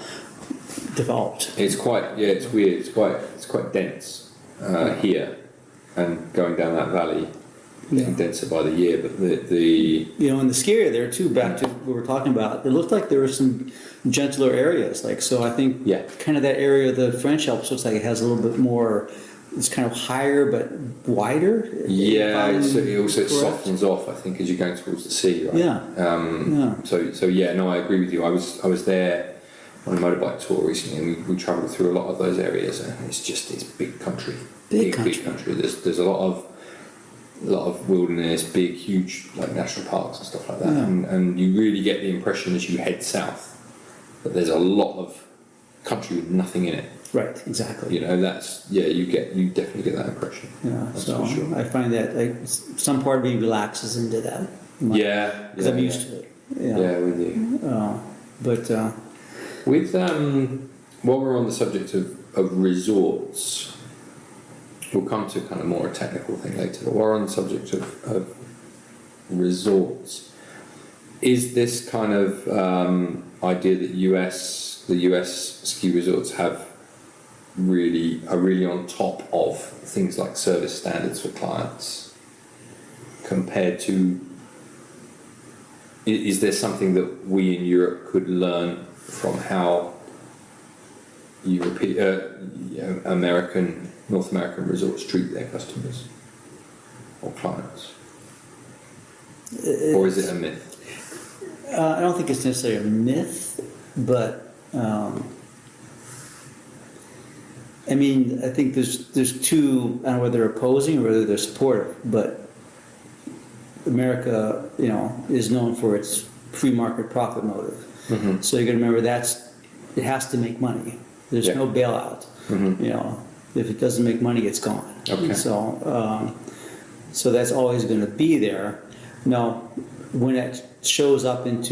Speaker 3: developed.
Speaker 2: It's quite it's weird. It's quite dense here, and going down that valley, getting denser by the year. But the
Speaker 3: in the ski area there too. Back to what we were talking about. It looked like there were some gentler areas. So I think kind of that area of the French Alps looks like it has a little bit more. It's kind of higher but wider.
Speaker 2: Yeah, it softens off, I think, as you're going towards the sea, right? So I agree with you. I was there on a motorbike tour recently, and we travelled through a lot of those areas, and it's big country. Big country. There's a lot of a lot of wilderness, big, huge, like national parks and stuff like that. And you really get the impression as you head south that there's a lot of country with nothing in it.
Speaker 3: Right, exactly.
Speaker 2: You know, you definitely get that impression.
Speaker 3: Yeah,
Speaker 2: that's
Speaker 3: so
Speaker 2: for sure.
Speaker 3: I find that like some part of me relaxes into that. Because I'm used to it.
Speaker 2: Yeah, with you.
Speaker 3: But
Speaker 2: with while we're on the subject of resorts, we'll come to kind of more a technical thing later. But while we're on the subject of resorts, is this kind of idea that the US ski resorts are really on top of things like service standards for clients compared to, is there something that we in Europe could learn from how North American resorts treat their customers or clients? Or is it a myth?
Speaker 3: I don't think it's necessarily a myth, but I mean, I think there's two, I don't know whether they're opposing or whether they're supportive, but America, is known for its free market profit motive.
Speaker 2: Mm-hmm.
Speaker 3: So you got to remember it has to make money. There's no bailout.
Speaker 2: Mm-hmm.
Speaker 3: If it doesn't make money, it's gone.
Speaker 2: Okay.
Speaker 3: So that's always going to be there. Now, when it shows up in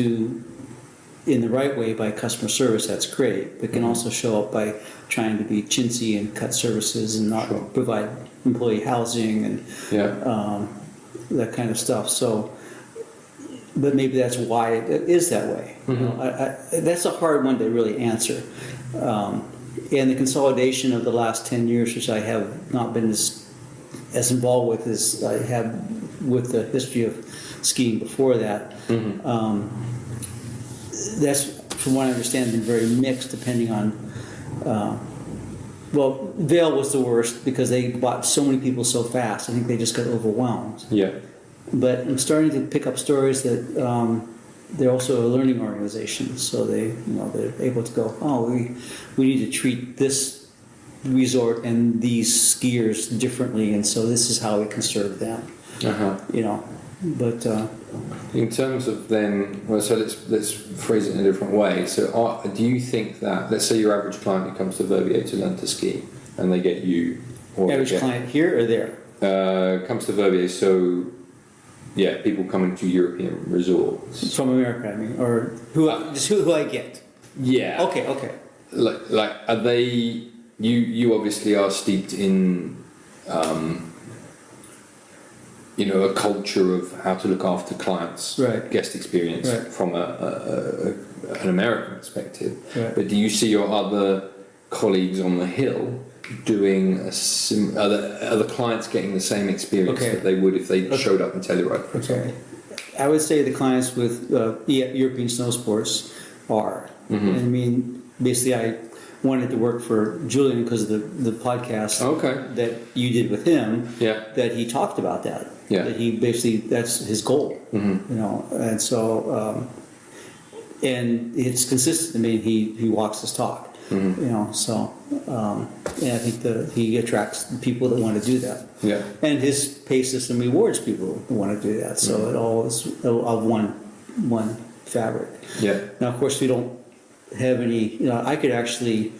Speaker 3: the right way by customer service, that's great. But it can also show up by trying to be chintzy and cut services and not provide employee housing and that kind of stuff. So, but maybe that's why it is that way.
Speaker 2: Mm-hmm.
Speaker 3: That's a hard one to really answer. And the consolidation of the last 10 years, which I have not been as involved with as I have with the history of skiing before that, that's, from what I understand, been very mixed depending on, Vail was the worst because they bought so many people so fast. I think they just got overwhelmed.
Speaker 2: Yeah.
Speaker 3: But I'm starting to pick up stories that they're also a learning organization, so they're able to go, we need to treat this resort and these skiers differently, and so this is how we can serve them. But
Speaker 2: in terms of then, so let's phrase it in a different way. So do you think that, let's say your average client who comes to Verbier to learn to ski and they get you, or
Speaker 3: average client here or there?
Speaker 2: Comes to Verbier, so people coming to European resorts
Speaker 3: from America, I mean, or who I get.
Speaker 2: Yeah.
Speaker 3: Okay.
Speaker 2: Like are they? You obviously are steeped in, a culture of how to look after clients' guest experience from an American perspective. Right. But do you see your other colleagues on the hill doing other clients getting the same experience that they would if they showed up in Telluride, for example?
Speaker 3: I would say the clients with European snow sports are.
Speaker 2: Mm-hmm.
Speaker 3: I mean, basically, I wanted to work for Julian because of the podcast that you did with him.
Speaker 2: Yeah.
Speaker 3: That he talked about that.
Speaker 2: Yeah.
Speaker 3: That he basically, that's his goal.
Speaker 2: Mm-hmm.
Speaker 3: And so and it's consistent. I mean, he walks his talk.
Speaker 2: Mm-hmm.
Speaker 3: And I think that he attracts people that want to do that.
Speaker 2: Yeah.
Speaker 3: And his pay system rewards people who want to do that. So it all is of one fabric.
Speaker 2: Yeah.
Speaker 3: Now, of course, we don't have any. I could actually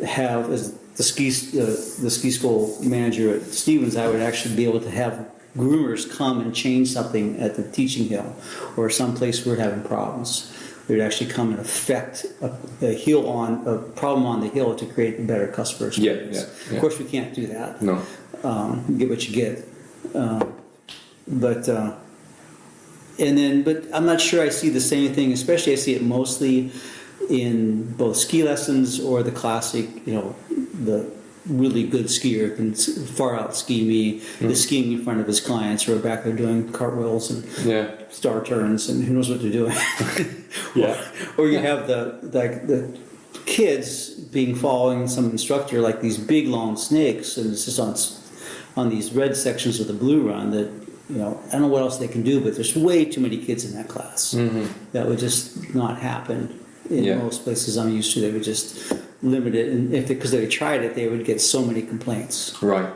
Speaker 3: have, as the ski school manager at Stevens, I would actually be able to have groomers come and change something at the teaching hill or someplace we're having problems. They would actually come and affect a problem on the hill to create a better customer experience.
Speaker 2: Yeah.
Speaker 3: Of course, we can't do that.
Speaker 2: No.
Speaker 3: You get what you get. But I'm not sure I see the same thing. Especially, I see it mostly in both ski lessons or the classic. The really good skier can far out ski me, is skiing in front of his clients who are back there doing cartwheels and star turns and who knows what they're doing. Or you have the kids following some instructor like these big long snakes, and it's just on these red sections of the blue run that I don't know what else they can do, but there's way too many kids in that class. That would just not happen in most places I'm used to. They would just limit it, and because they tried it, they would get so many complaints.
Speaker 2: Right.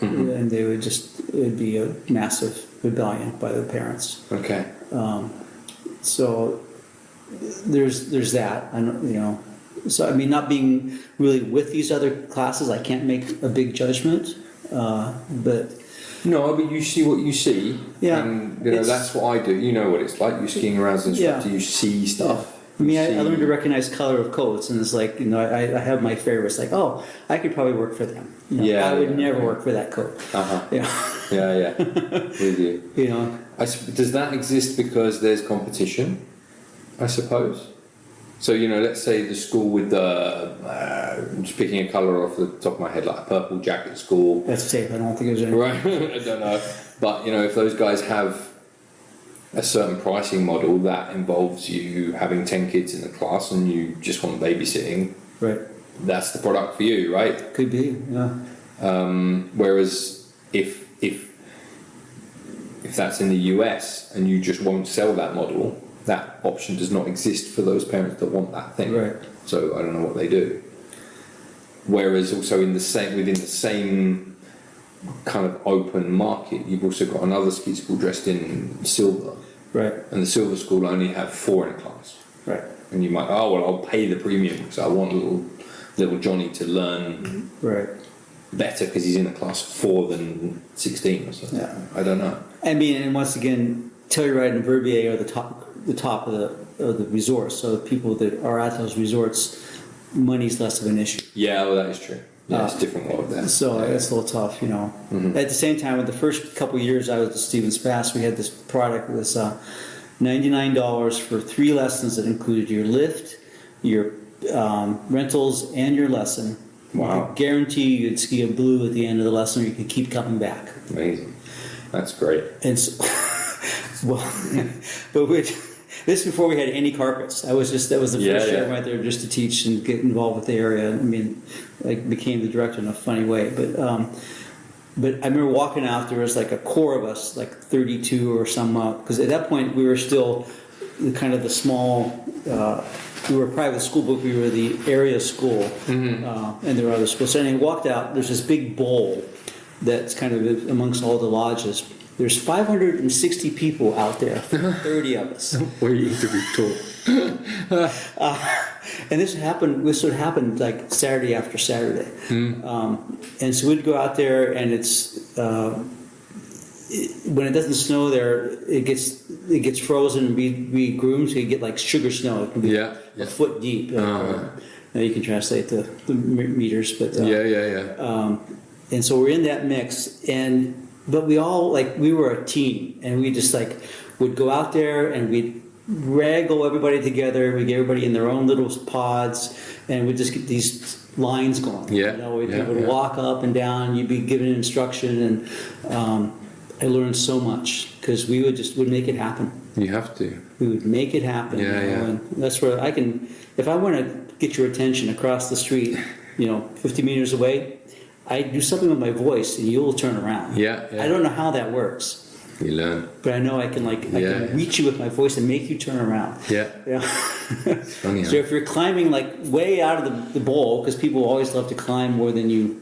Speaker 3: and it'd be a massive rebellion by the parents.
Speaker 2: Okay.
Speaker 3: So there's that. I don't, So I mean, not being really with these other classes, I can't make a big judgment. But
Speaker 2: no, but you see what you see.
Speaker 3: Yeah.
Speaker 2: And that's what I do. You know what it's like. You're skiing around as an instructor. You see stuff.
Speaker 3: I mean, I learned to recognize color of coats, and it's like, I have my favorites. Like, oh, I could probably work for them. I would never work for that coat.
Speaker 2: Yeah. With you. Does that exist because there's competition? I suppose. So let's say the school with I'm just picking a colour off the top of my head, like a purple jacket school.
Speaker 3: That's safe. I don't think there's any.
Speaker 2: Right. I don't know, but if those guys have a certain pricing model that involves you having 10 kids in the class and you just want babysitting,
Speaker 3: right?
Speaker 2: That's the product for you, right?
Speaker 3: Could be, yeah.
Speaker 2: Whereas if that's in the US and you just won't sell that model, that option does not exist for those parents that want that thing.
Speaker 3: Right.
Speaker 2: So I don't know what they do. Whereas also within the same kind of open market, you've also got another ski school dressed in silver.
Speaker 3: Right.
Speaker 2: And the silver school only have 4 in a class.
Speaker 3: Right.
Speaker 2: And you might, I'll pay the premium because I want little Johnny to learn better because he's in a class 4 than 16 or something.
Speaker 3: Yeah.
Speaker 2: I don't know.
Speaker 3: I mean, and once again, Telluride and Verbier are the top of the resorts. So the people that are at those resorts, money's less of an issue.
Speaker 2: Yeah, well, that is true. Yeah, it's a different world there.
Speaker 3: So it's a little tough,
Speaker 2: Mm-hmm.
Speaker 3: At the same time, with the first couple of years I was at Stevens Pass, we had this product that was $99 for 3 lessons that included your lift, your rentals, and your lesson.
Speaker 2: Wow.
Speaker 3: You could guarantee you'd ski a blue at the end of the lesson, or you could keep coming back.
Speaker 2: Amazing. That's great.
Speaker 3: And so, this before we had any carpets. That was the first year I went there just to teach and get involved with the area. I mean, I became the director in a funny way. But I remember walking out, there was like a core of us, like 32 or some, because at that point we were still the small, we were a private school, but we were the area school, and there were other schools. So anyway, I walked out, there's this big bowl that's kind of amongst all the lodges. There's 560 people out there, 30 of us.
Speaker 2: Waiting to be told.
Speaker 3: And this would happen like Saturday after Saturday. And so we'd go out there, and it's when it doesn't snow there, it gets frozen and be groomed, so you get like sugar snow. It can be a foot deep. You can translate the meters, but and so we're in that mix, but we all we were a team, and we just would go out there and we'd wrangle everybody together. We'd get everybody in their own little pods, and we'd just get these lines going. People would walk up and down. You'd be given instruction, and I learned so much because we would make it happen.
Speaker 2: You have to.
Speaker 3: We would make it happen. And that's where I can, if I want to get your attention across the street, 50 meters away, I do something with my voice and you'll turn around. I don't know how that works.
Speaker 2: You learn.
Speaker 3: But I know I can I can reach you with my voice and make you turn around.
Speaker 2: It's funny,
Speaker 3: So if you're climbing way out of the bowl, because people always love to climb more than you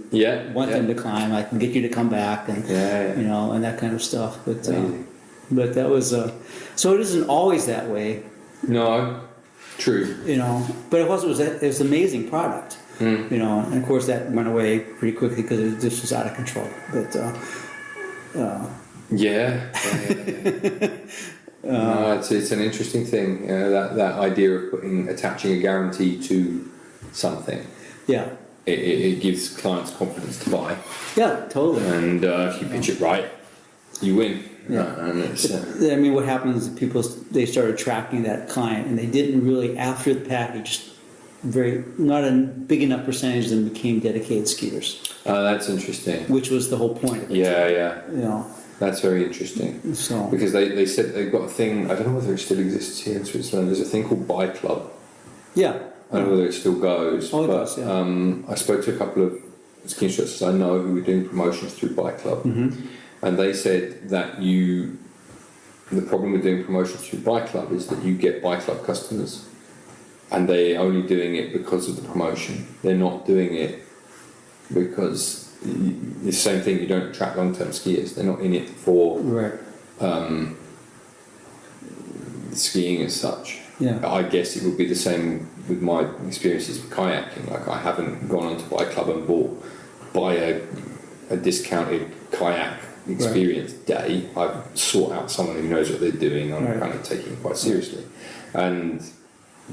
Speaker 3: want them to climb, I can get you to come back and and that kind of stuff. But that was so it isn't always that way.
Speaker 2: No, true.
Speaker 3: But it was an amazing product. And of course that went away pretty quickly because it just was out of control. But
Speaker 2: no, it's an interesting thing. That idea of attaching a guarantee to something. It gives clients confidence to buy.
Speaker 3: Totally.
Speaker 2: And if you pitch it right, you win. And it's,
Speaker 3: I mean, what happens is they started tracking that client, and they didn't really, after the package, not a big enough percentage of them became dedicated skiers.
Speaker 2: That's interesting.
Speaker 3: Which was the whole point of it.
Speaker 2: That's very interesting.
Speaker 3: So
Speaker 2: because they said they've got a thing. I don't know whether it still exists here in Switzerland. There's a thing called Bike Club. I don't know whether it still goes.
Speaker 3: It does,
Speaker 2: I spoke to a couple of ski instructors I know who were doing promotions through Bike Club, and they said that the problem with doing promotions through Bike Club is that you get Bike Club customers, and they're only doing it because of the promotion. They're not doing it because the same thing. You don't attract long-term skiers. They're not in it for skiing as such.
Speaker 3: Yeah.
Speaker 2: I guess it would be the same with my experiences with kayaking. Like, I haven't gone on to buy club and buy a discounted kayak experience day. I've sought out someone who knows what they're doing. I'm kind of taking it quite seriously,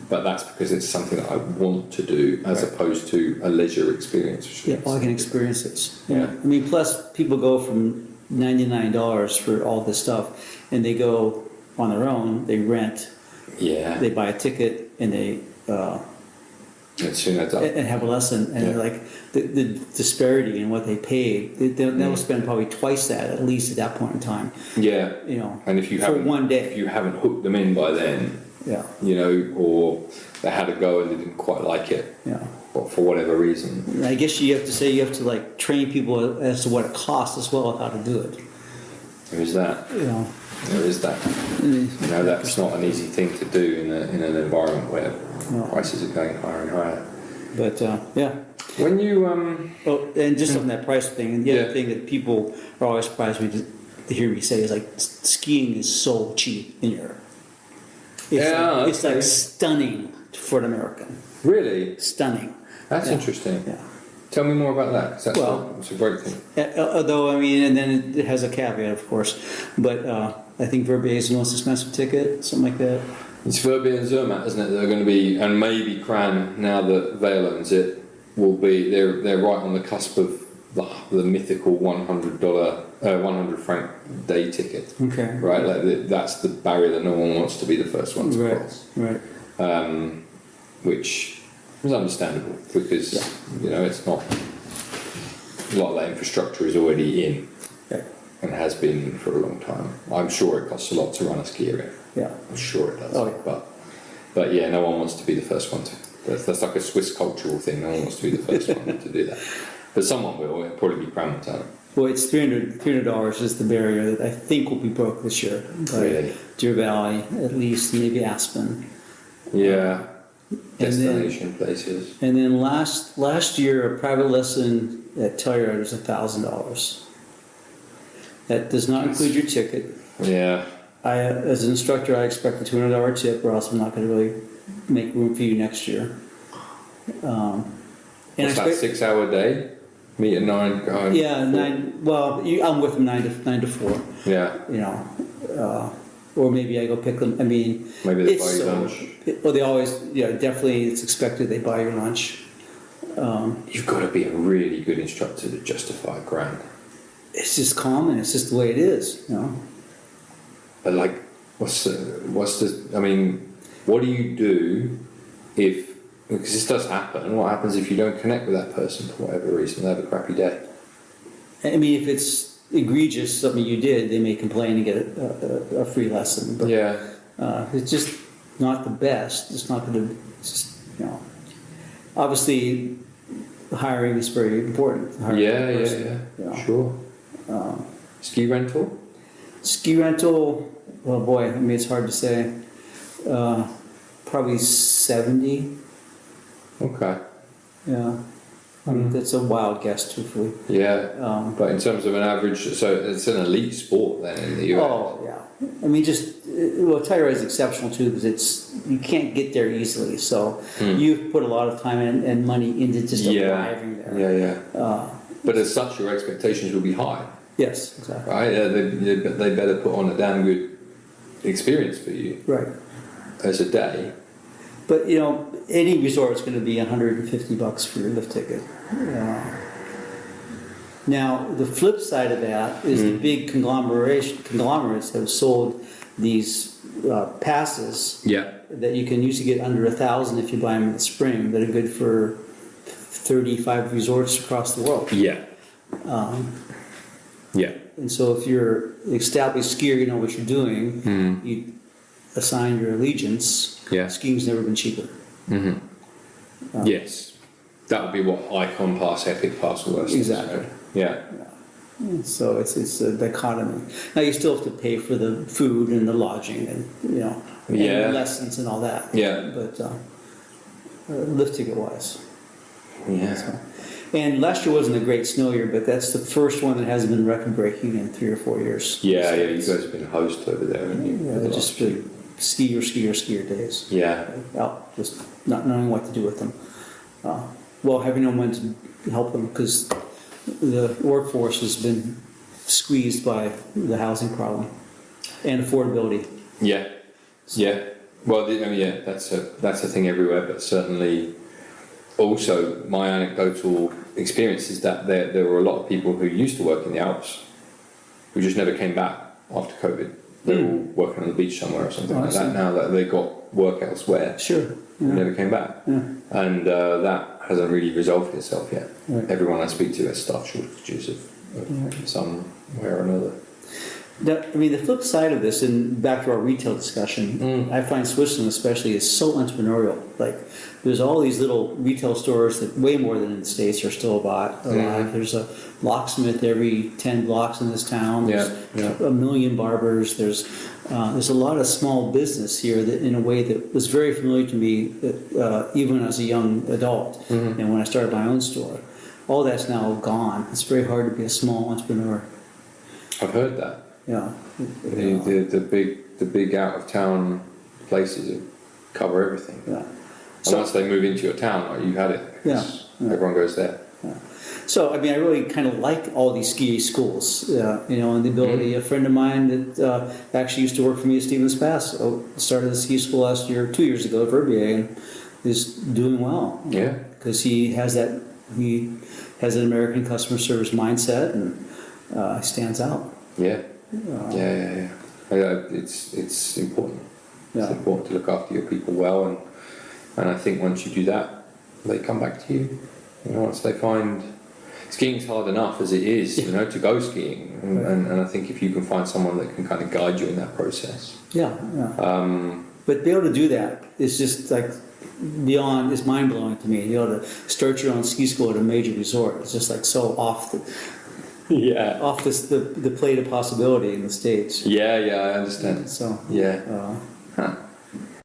Speaker 2: but that's because it's something that I want to do as opposed to a leisure experience.
Speaker 3: Yeah, all I can experience this.
Speaker 2: Yeah.
Speaker 3: I mean, plus people go from $99 for all this stuff, and they go on their own. They rent.
Speaker 2: Yeah.
Speaker 3: They buy a ticket and they and have a lesson, and like the disparity in what they paid, they'll spend probably twice that at least at that point in time.
Speaker 2: Yeah.
Speaker 3: You know,
Speaker 2: and if you
Speaker 3: for
Speaker 2: haven't,
Speaker 3: one day,
Speaker 2: if you haven't hooked them in by then,
Speaker 3: yeah,
Speaker 2: you know, or they had a go and they didn't quite like it,
Speaker 3: yeah,
Speaker 2: or for whatever reason.
Speaker 3: I guess you have to like train people as to what it costs as well, how to do it.
Speaker 2: There is that.
Speaker 3: You know.
Speaker 2: There is that. You know, that's not an easy thing to do in an environment where prices are going higher and higher.
Speaker 3: But yeah.
Speaker 2: When you
Speaker 3: oh, and just on that price thing, and the other thing that people are always surprised to hear me say is like skiing is so cheap in Europe. It's like stunning for an American.
Speaker 2: Really?
Speaker 3: Stunning.
Speaker 2: That's interesting.
Speaker 3: Yeah.
Speaker 2: Tell me more about that. 'Cause that's a great thing.
Speaker 3: Although, I mean, and then it has a caveat, of course. But I think Verbier is the most expensive ticket, something like that.
Speaker 2: It's Verbier and Zermatt, isn't it? They're going to be, and maybe Cran, now that Vail owns it, will be. They're right on the cusp of the mythical $100 franc day ticket.
Speaker 3: Okay.
Speaker 2: Right, like that's the barrier that no one wants to be the first one to cross.
Speaker 3: Right.
Speaker 2: Which is understandable because you know it's not. A lot of that infrastructure is already in.
Speaker 3: Okay.
Speaker 2: And has been in for a long time. I'm sure it costs a lot to run a ski area.
Speaker 3: Yeah.
Speaker 2: I'm sure it does.
Speaker 3: Oh, yeah.
Speaker 2: But yeah, no one wants to be the first one to. That's like a Swiss cultural thing. No one wants to be the first one to do that. But someone will. It'll probably be Cranmontana.
Speaker 3: Well, it's $300 is the barrier that I think will be broke this year.
Speaker 2: Really?
Speaker 3: Deer Valley, at least, maybe Aspen.
Speaker 2: Yeah. Destination places.
Speaker 3: And then last year, a private lesson at Telluride was $1,000. That does not include your ticket.
Speaker 2: Yeah.
Speaker 3: As an instructor, I expect a $200 tip, or else I'm not going to really make room for you next year.
Speaker 2: What's that, 6 hour day? Meet at 9, go home?
Speaker 3: Yeah, 9. Well, I'm with them 9 to 4.
Speaker 2: Yeah.
Speaker 3: You know, or maybe I go pick them. I mean,
Speaker 2: maybe they buy you lunch.
Speaker 3: Well, they always, definitely it's expected they buy your lunch.
Speaker 2: You've got to be a really good instructor to justify $1,000.
Speaker 3: It's just common. It's just the way it is, you know.
Speaker 2: But like, what's the? I mean, what do you do if? Because this does happen. What happens if you don't connect with that person for whatever reason? They have a crappy day.
Speaker 3: I mean, if it's egregious, something you did, they may complain and get a free lesson. But it's just not the best. It's not going to. Just obviously, hiring is very important.
Speaker 2: Yeah. Sure. Ski rental.
Speaker 3: Ski rental. Oh boy, I mean it's hard to say. Probably 70.
Speaker 2: Okay.
Speaker 3: Yeah. I mean, that's a wild guess, truthfully.
Speaker 2: Yeah. But in terms of an average, so it's an elite sport then in the US.
Speaker 3: Oh yeah. I mean, Telluride is exceptional too because you can't get there easily. So you've put a lot of time and money into just arriving there.
Speaker 2: Yeah. But as such, your expectations will be high.
Speaker 3: Yes, exactly.
Speaker 2: Right. They better put on a damn good experience for you.
Speaker 3: Right.
Speaker 2: As a day.
Speaker 3: But any resort is going to be $150 for your lift ticket. Now, the flip side of that is the big conglomerates have sold these passes that you can usually get under $1,000 if you buy them in the spring that are good for 35 resorts across the world.
Speaker 2: Yeah.
Speaker 3: And so if you're an established skier, you know what you're doing, you assign your allegiance. Skiing's never been cheaper.
Speaker 2: Yes. That would be what Icon Pass, Epic Pass was.
Speaker 3: Exactly.
Speaker 2: Yeah.
Speaker 3: So it's a dichotomy. Now you still have to pay for the food and the lodging and and the lessons and all that.
Speaker 2: Yeah.
Speaker 3: But lift ticket wise.
Speaker 2: Yeah.
Speaker 3: So. And last year wasn't a great snow year, but that's the first one that hasn't been record-breaking in 3 or 4 years.
Speaker 2: Yeah, you guys have been a host over there, haven't you?
Speaker 3: Yeah, just the skier days.
Speaker 2: Yeah.
Speaker 3: Out, just not knowing what to do with them. Well, having no one to help them because the workforce has been squeezed by the housing problem and affordability.
Speaker 2: Yeah. Yeah. Well, that's a thing everywhere, but certainly also my anecdotal experience is that there were a lot of people who used to work in the Alps who just never came back after COVID. They were all working on the beach somewhere or something like that. Now that they got work elsewhere, never came back, and that hasn't really resolved itself yet. Right. Everyone I speak to has staff shortages of some way or another.
Speaker 3: The flip side of this, and back to our retail discussion, I find Switzerland especially is so entrepreneurial. Like, there's all these little retail stores that way more than in the States are still alive. There's a locksmith every 10 blocks in this town. There's a million barbers. There's a lot of small business here that, in a way that was very familiar to me, even as a young adult, and when I started my own store. All that's now gone. It's very hard to be a small entrepreneur.
Speaker 2: I've heard that.
Speaker 3: Yeah.
Speaker 2: The big out of town places that cover everything. Yeah. And once they move into your town, you had it. Everyone goes there. Yeah.
Speaker 3: So I really kind of like all these ski schools, and the ability. A friend of mine that actually used to work for me at Stevens Pass started a ski school last year, 2 years ago, at Verbier, and is doing well. Yeah. Because he has an American customer service mindset and stands out.
Speaker 2: Yeah. It's important. It's important to look after your people well, and I think once you do that, they come back to you. Once they find skiing's hard enough as it is, to go skiing, and I think if you can find someone that can kind of guide you in that process.
Speaker 3: But to be able to do that is just like beyond. It's mind blowing to me. To be able to start your own ski school at a major resort. It's just like so off the plate of possibility in the States.
Speaker 2: I understand.
Speaker 3: So